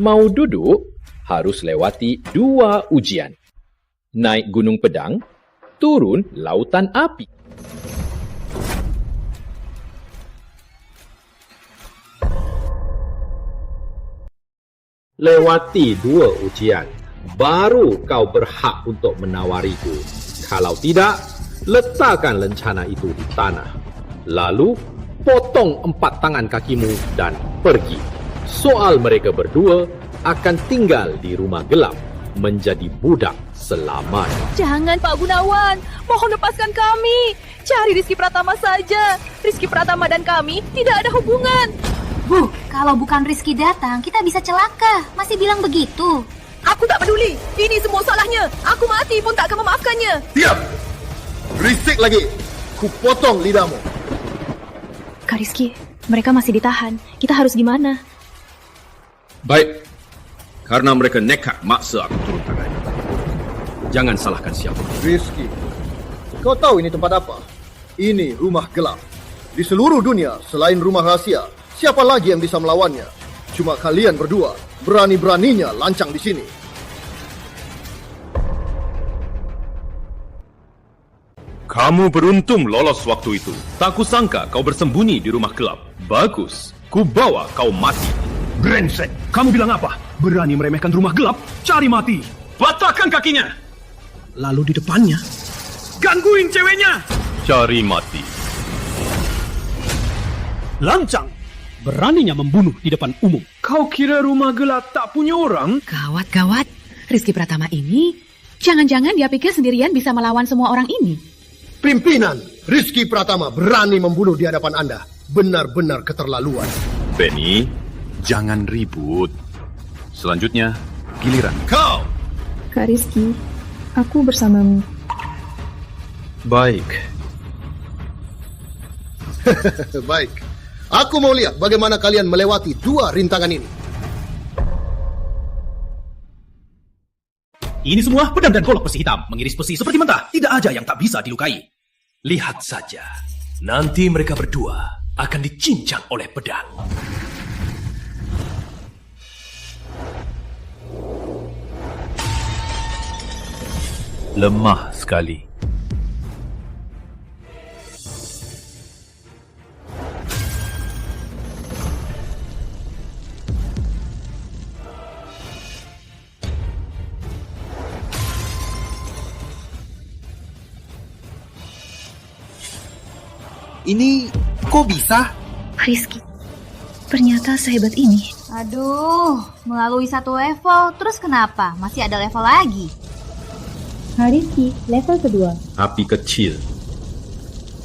Mau duduk, harus lewati 2 ujian. Naik gunung pedang, turun lautan api. Lewati 2 ujian, baru kau berhak untuk menawariku. Kalau tidak, letakkan lencana itu di tanah. Lalu, potong 4 tangan kakimu dan pergi. Soal mereka berdua akan tinggal di rumah gelap, menjadi budak selamanya. Jangan Pak Gunawan, mohon lepaskan kami. Cari Rizky Pratama saja. Rizky Pratama dan kami tidak ada hubungan. Bu, kalau bukan Rizky datang, kita bisa celaka. Masih bilang begitu. Aku tak peduli. Ini semua salahnya. Aku mati pun tak akan memaafkannya. Diam! Berisik lagi. Ku potong lidahmu. Kak Rizky, mereka masih ditahan. Kita harus gimana? Baik, karena mereka nekat maksa aku turun tangan. Jangan salahkan siapa. Rizky, kau tahu ini tempat apa? Ini rumah gelap. Di seluruh dunia, selain rumah rahasia, siapa lagi yang bisa melawannya? Cuma kalian berdua, berani-beraninya lancang di sini. Kamu beruntung lolos waktu itu. Tak kusangka kau bersembunyi di rumah gelap. Bagus, ku bawa kau mati. Brengsek, kamu bilang apa? Berani meremehkan rumah gelap? Cari mati. Patahkan kakinya. Lalu di depannya, gangguin ceweknya. Cari mati. Lancang, beraninya membunuh di depan umum. Kau kira rumah gelap tak punya orang? Gawat. Rizky Pratama ini, jangan-jangan dia pikir sendirian bisa melawan semua orang ini. Pimpinan, Rizky Pratama berani membunuh di hadapan Anda. Benar-benar keterlaluan. Benny, jangan ribut. Selanjutnya, giliran kau. Kak Rizky, aku bersamamu. Baik. Baik. Aku mau lihat bagaimana kalian melewati dua rintangan ini. Ini semua pedang dan golok besi hitam, mengiris besi seperti mentah. Tidak ada yang tak bisa dilukai. Lihat saja, nanti mereka berdua akan dicincang oleh pedang. Lemah sekali. Ini kok bisa? Rizky, ternyata sehebat ini. Aduh, melalui satu level, terus kenapa? Masih ada level lagi. Rizky, level kedua. Api kecil.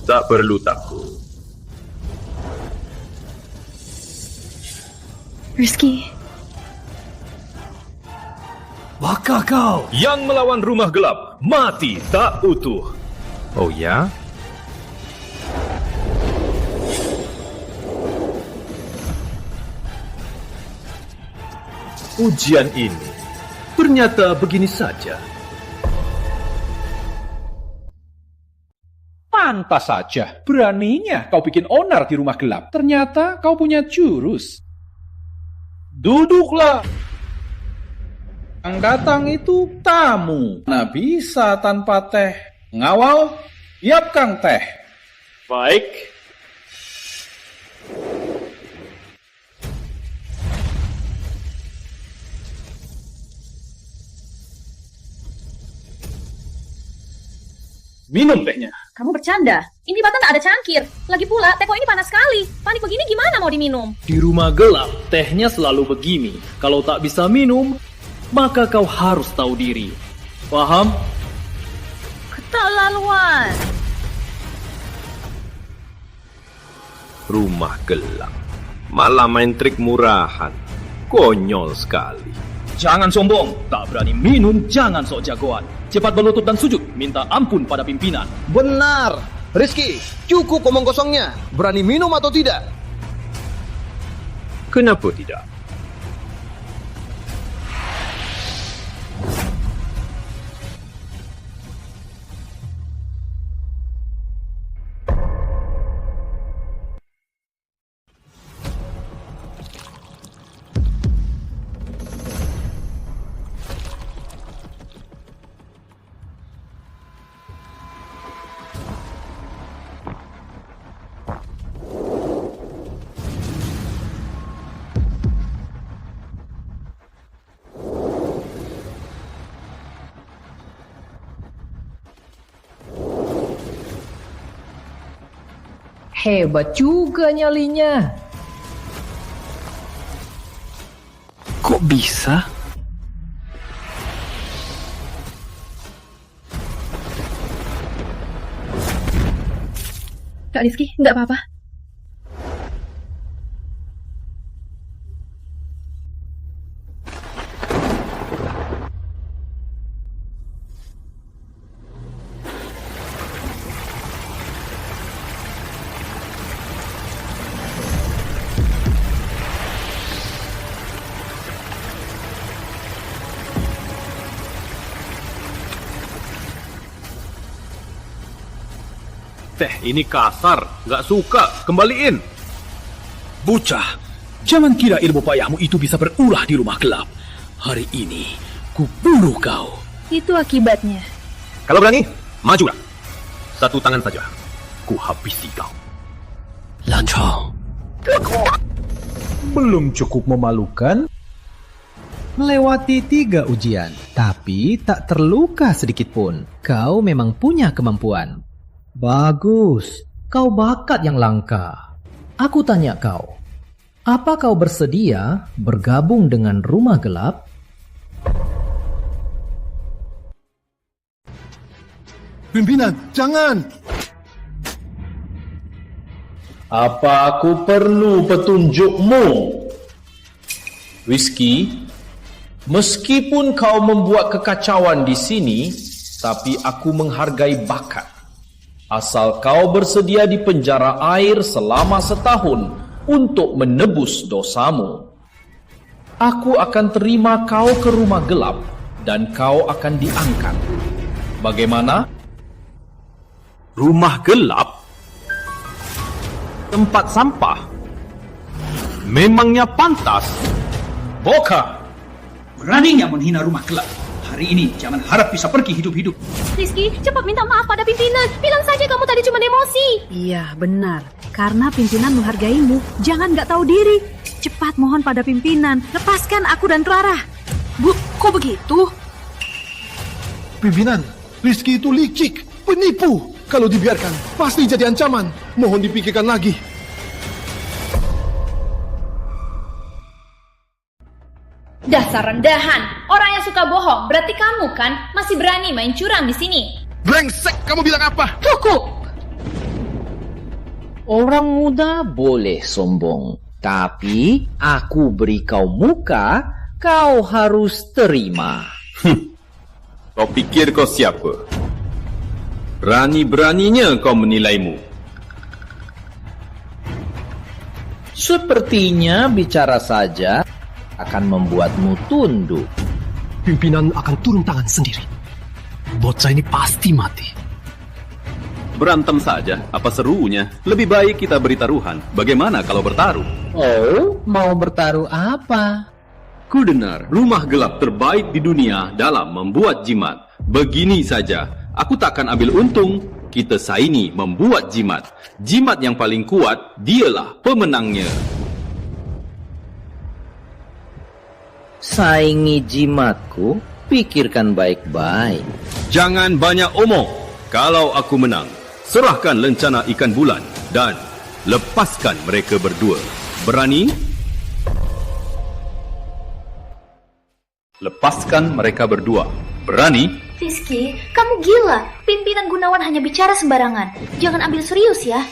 Tak perlu takut. Rizky. Maka kau yang melawan rumah gelap mati tak utuh. Oh ya? Ujian ini ternyata begini saja. Pantas saja, beraninya kau bikin onar di rumah gelap. Ternyata kau punya jurus. Duduklah. Yang datang itu tamu. Nah bisa tanpa teh. Ngawal, siapkan teh. Baik. Minum tehnya. Kamu bercanda? Ini batan tak ada cangkir. Lagi pula, teko ini panas sekali. Panik begini gimana mau diminum? Di rumah gelap, tehnya selalu begini. Kalau tak bisa minum, maka kau harus tahu diri. Paham? Keterlaluan. Rumah gelap. Malah main trik murahan. Konyol sekali. Jangan sombong, tak berani minum, jangan sok jagoan. Cepat berlutut dan sujud, minta ampun pada pimpinan. Benar. Rizky, cukup omong kosongnya. Berani minum atau tidak? Kenapa tidak? Hebat juga nyalinya. Kok bisa? Kak Rizky, nggak apa-apa. Teh, ini kasar. Nggak suka. Kembaliin. Bocah, jangan kira ilmu payahmu itu bisa berulah di rumah gelap. Hari ini, ku bunuh kau. Itu akibatnya. Kalau berani, majulah. Satu tangan saja. Ku habisi kau. Lancang. Belum cukup memalukan? Melewati 3 ujian, tapi tak terluka sedikit pun. Kau memang punya kemampuan. Bagus, kau bakat yang langka. Aku tanya kau, apa kau bersedia bergabung dengan rumah gelap? Pimpinan, jangan! Apa aku perlu petunjukmu? Rizky, meskipun kau membuat kekacauan di sini, tapi aku menghargai bakat. Asal kau bersedia di penjara air selama setahun untuk menebus dosamu. Aku akan terima kau ke rumah gelap dan kau akan diangkat. Bagaimana? Rumah gelap? Tempat sampah? Memangnya pantas? Boka! Beraninya menghina rumah gelap. Hari ini jangan harap bisa pergi hidup-hidup. Rizky, cepat minta maaf pada pimpinan. Bilang saja kamu tadi cuma emosi. Iya, benar. Karena pimpinan menghargaimu. Jangan nggak tahu diri. Cepat mohon pada pimpinan. Lepaskan aku dan Clara. Bu, kok begitu? Pimpinan, Rizky itu licik, penipu. Kalau dibiarkan, pasti jadi ancaman. Mohon dipikirkan lagi. Dasar rendahan. Orang yang suka bohong. Berarti kamu kan masih berani main curang di sini. Brengsek, kamu bilang apa? Cukup. Orang muda boleh sombong. Tapi aku beri kau muka, kau harus terima. Kau pikir kau siapa? Berani-beraninya kau menilaimu. Sepertinya bicara saja akan membuatmu tunduk. Pimpinan akan turun tangan sendiri. Bocah ini pasti mati. Berantem saja, apa serunya? Lebih baik kita beri taruhan. Bagaimana kalau bertaruh? Oh, mau bertaruh apa? Ku dengar rumah gelap terbaik di dunia dalam membuat jimat. Begini saja, aku takkan ambil untung. Kita saingi membuat jimat. Jimat yang paling kuat, dialah pemenangnya. Saingi jimatku, pikirkan baik-baik. Jangan banyak omong. Kalau aku menang, serahkan lencana ikan bulan dan lepaskan mereka berdua. Berani? Lepaskan mereka berdua. Berani? Rizky, kamu gila. Pimpinan Gunawan hanya bicara sembarangan. Jangan ambil serius ya.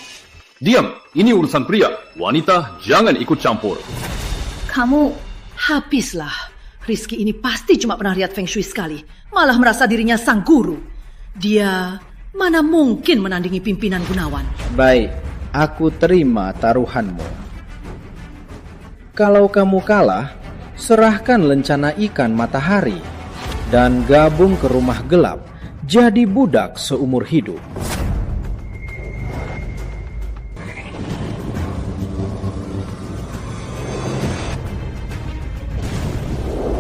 Diam, ini urusan pria. Wanita jangan ikut campur. Kamu habislah. Rizky ini pasti cuma pernah lihat Feng Shui sekali. Malah merasa dirinya sang guru. Dia mana mungkin menandingi pimpinan Gunawan. Baik, aku terima taruhanmu. Kalau kamu kalah, serahkan lencana ikan matahari dan gabung ke rumah gelap, jadi budak seumur hidup.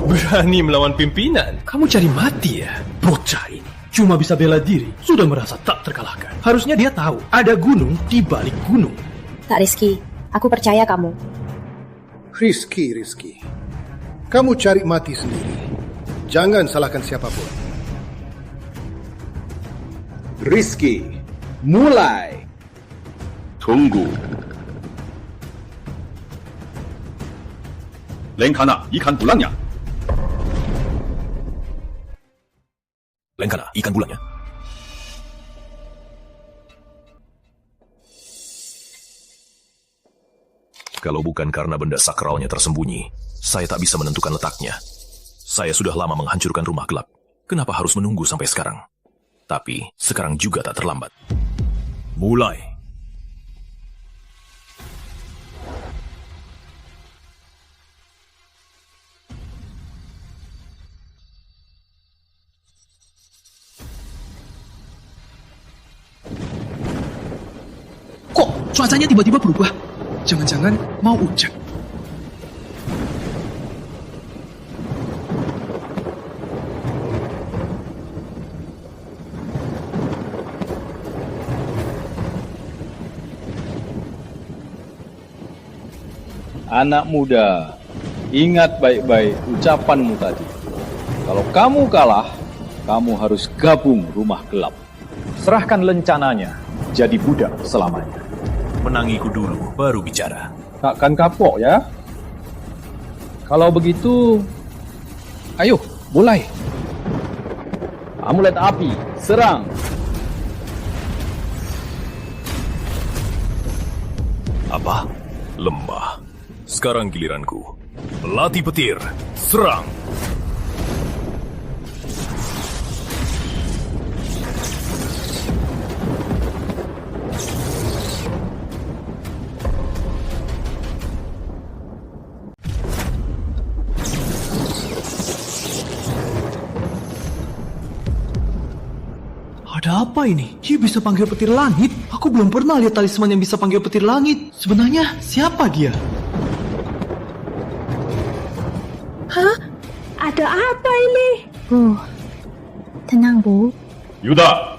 Berani melawan pimpinan? Kamu cari mati ya? Bocah ini cuma bisa bela diri, sudah merasa tak terkalahkan. Harusnya dia tahu ada gunung di balik gunung. Tak, Rizky, aku percaya kamu. Rizky. Kamu cari mati sendiri. Jangan salahkan siapapun. Rizky, mulai. Tunggu. Lenkana, ikan bulannya. Lenkana, ikan bulannya. Kalau bukan karena benda sakralnya tersembunyi, saya tak bisa menentukan letaknya. Saya sudah lama menghancurkan rumah gelap. Kenapa harus menunggu sampai sekarang? Tapi sekarang juga tak terlambat. Mulai. Kok cuacanya tiba-tiba berubah? Jangan-jangan mau hujan. Anak muda, ingat baik-baik ucapanmu tadi. Kalau kamu kalah, kamu harus gabung rumah gelap. Serahkan lencananya, jadi budak selamanya. Menangiku dulu, baru bicara. Takkan kapok ya? Kalau begitu, ayo mulai. Amulet api, serang. Apa? Lembah. Sekarang giliranku. Melati petir, serang. Ada apa ini? Dia bisa panggil petir langit? Aku belum pernah lihat talisman yang bisa panggil petir langit. Sebenarnya siapa dia? Hah? Ada apa ini? Bu, tenang Bu. Yuda,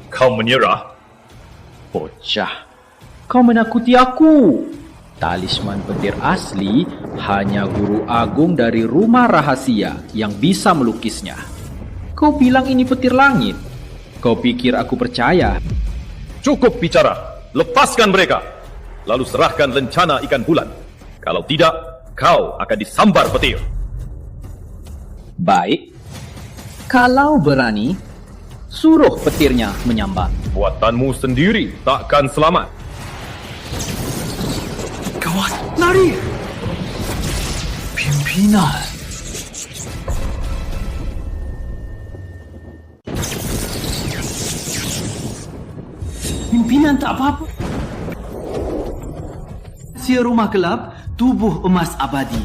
kau menyerah? Bocah, kau menakuti aku. Talisman petir asli hanya guru agung dari rumah rahasia yang bisa melukisnya. Kau bilang ini petir langit? Kau pikir aku percaya? Cukup bicara. Lepaskan mereka. Lalu serahkan lencana ikan bulan. Kalau tidak, kau akan disambar petir. Baik. Kalau berani, suruh petirnya menyambar. Buatanmu sendiri takkan selamat. Gawat, lari! Pimpinan. Pimpinan tak apa-apa. Si rumah gelap, tubuh emas abadi.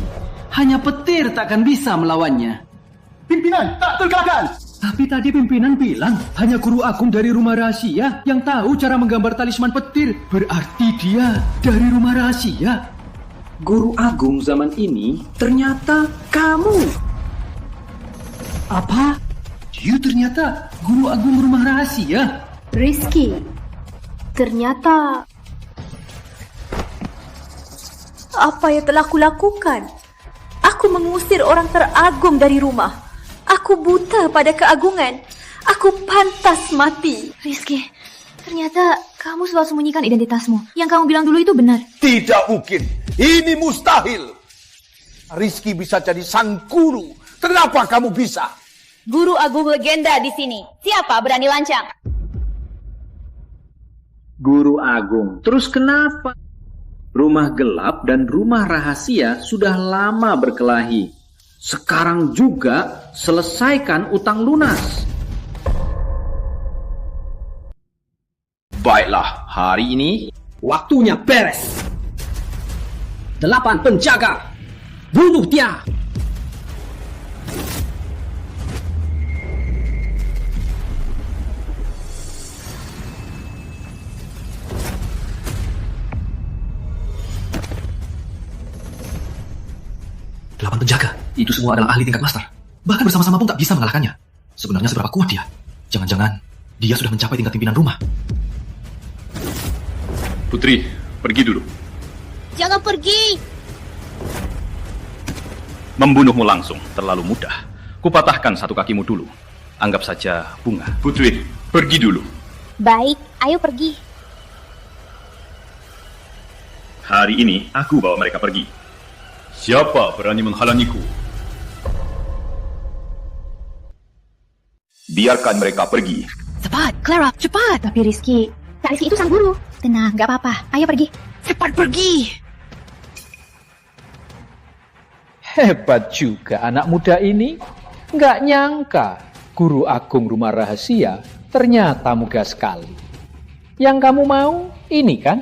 Hanya petir takkan bisa melawannya. Pimpinan, tak terkalahkan! Tapi tadi pimpinan bilang hanya guru agung dari rumah rahasia yang tahu cara menggambar talisman petir. Berarti dia dari rumah rahasia. Guru agung zaman ini ternyata kamu. Apa? Dia ternyata guru agung rumah rahasia. Rizky, ternyata apa yang telah kulakukan? Aku mengusir orang teragung dari rumah. Aku buta pada keagungan. Aku pantas mati. Rizky, ternyata kamu selalu sembunyikan identitasmu. Yang kamu bilang dulu itu benar. Tidak mungkin. Ini mustahil. Rizky bisa jadi sang guru. Kenapa kamu bisa? Guru agung legenda di sini. Siapa berani lancang? Guru agung. Terus kenapa? Rumah gelap dan rumah rahasia sudah lama berkelahi. Sekarang juga selesaikan utang lunas. Baiklah, hari ini waktunya beres. 8 penjaga, bunuh dia. Penjaga, itu semua adalah ahli tingkat master. Bahkan bersama-sama pun tak bisa mengalahkannya. Sebenarnya seberapa kuat dia? Jangan-jangan dia sudah mencapai tingkat pimpinan rumah. Putri, pergi dulu. Jangan pergi. Membunuhmu langsung terlalu mudah. Kupatahkan satu kakimu dulu. Anggap saja bunga. Putri, pergi dulu. Baik, ayo pergi. Hari ini aku bawa mereka pergi. Siapa berani menghalangiku? Biarkan mereka pergi. Cepat, Clara, cepat. Tapi Rizky itu sang guru. Tenang, gak apa-apa. Ayo pergi. Cepat pergi. Hebat juga anak muda ini. Nggak nyangka guru agung rumah rahasia ternyata muda sekali. Yang kamu mau ini kan?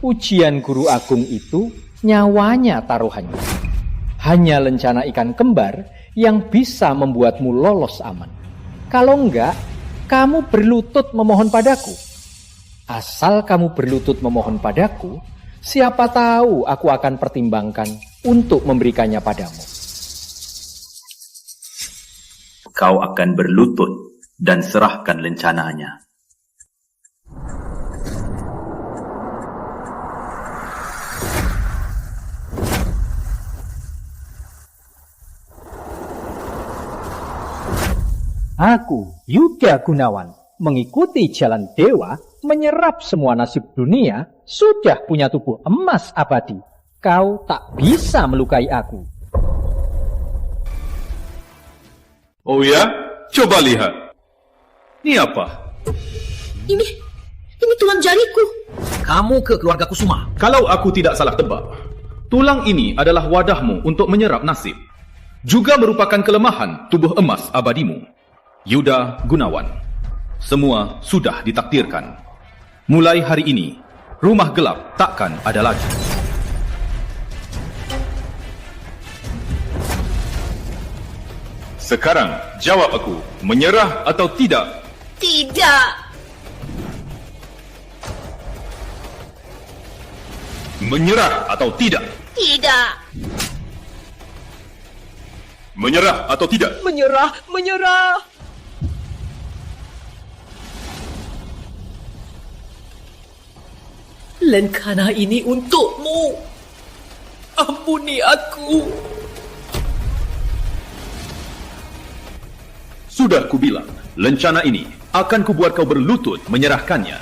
Ujian guru agung itu nyawanya taruhannya. Hanya lencana ikan kembar yang bisa membuatmu lolos aman. Kalau enggak, kamu berlutut memohon padaku. Asal kamu berlutut memohon padaku, siapa tahu aku akan pertimbangkan untuk memberikannya padamu. Kau akan berlutut dan serahkan lencananya. Aku, Yuda Gunawan, mengikuti jalan dewa, menyerap semua nasib dunia, sudah punya tubuh emas abadi. Kau tak bisa melukai aku. Oh ya? Coba lihat. Ini apa? Ini tulang jariku. Kamu ke keluarga Kusuma. Kalau aku tidak salah tebak, tulang ini adalah wadahmu untuk menyerap nasib. Juga merupakan kelemahan tubuh emas abadimu. Yuda Gunawan. Semua sudah ditakdirkan. Mulai hari ini, rumah gelap takkan ada lagi. Sekarang, jawab aku. Menyerah atau tidak? Tidak. Menyerah atau tidak? Tidak. Menyerah atau tidak? Menyerah. Lencana ini untukmu. Ampuni aku. Sudah kubilang, lencana ini akan kubuat kau berlutut menyerahkannya.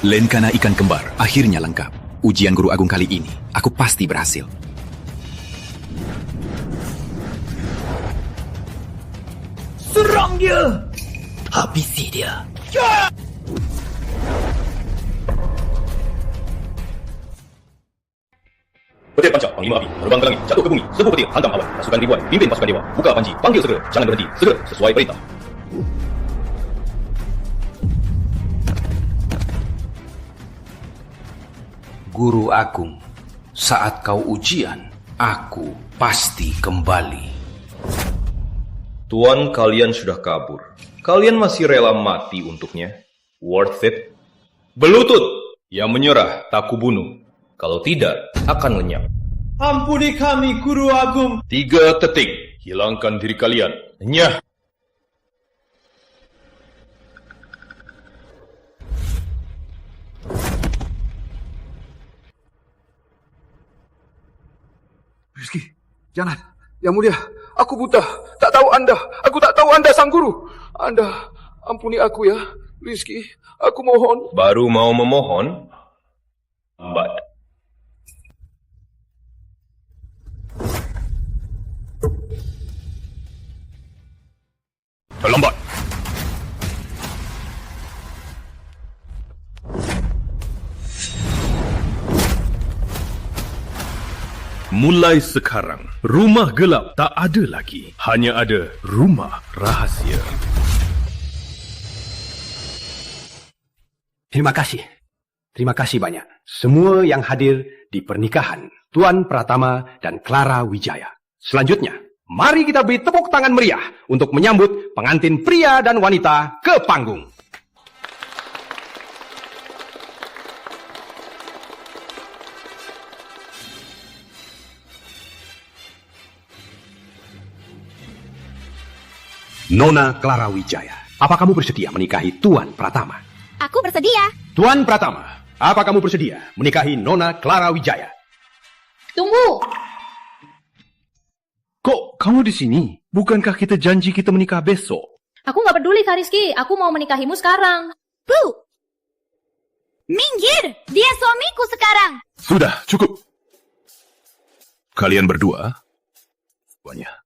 Lencana ikan kembar akhirnya lengkap. Ujian guru agung kali ini, aku pasti berhasil. Serang dia. Habisi dia. Ya! Petir panca, panglima api, terbang ke langit, jatuh ke bumi, serbu petir, hantam awan, pasukan ribuan, pimpin pasukan dewa, buka panji, panggil segera, jangan berhenti, segera, sesuai perintah. Guru Agung, saat kau ujian, aku pasti kembali. Tuan, kalian sudah kabur. Kalian masih rela mati untuknya? Worth it? Berlutut! Yang menyerah, tak kubunuh. Kalau tidak, akan lenyap. Ampuni kami, Guru Agung. 3 detik. Hilangkan diri kalian. Nyah! Rizky, jangan. Yang mulia, aku buta. Tak tahu Anda. Aku tak tahu Anda, Sang Guru. Anda, ampuni aku ya. Rizky, aku mohon. Baru mau memohon? Lambat. Terlambat. Mulai sekarang, rumah gelap tak ada lagi. Hanya ada rumah rahasia. Terima kasih. Terima kasih banyak. Semua yang hadir di pernikahan Tuan Pratama dan Clara Wijaya. Selanjutnya, mari kita beri tepuk tangan meriah untuk menyambut pengantin pria dan wanita ke panggung. Nona Clara Wijaya, apa kamu bersedia menikahi Tuan Pratama? Aku bersedia. Tuan Pratama, apa kamu bersedia menikahi Nona Clara Wijaya? Tunggu. Kok kamu di sini? Bukankah kita janji kita menikah besok? Aku nggak peduli, Kak Rizky. Aku mau menikahimu sekarang. Bu! Minggir! Dia suamiku sekarang. Sudah, cukup. Kalian berdua, semuanya.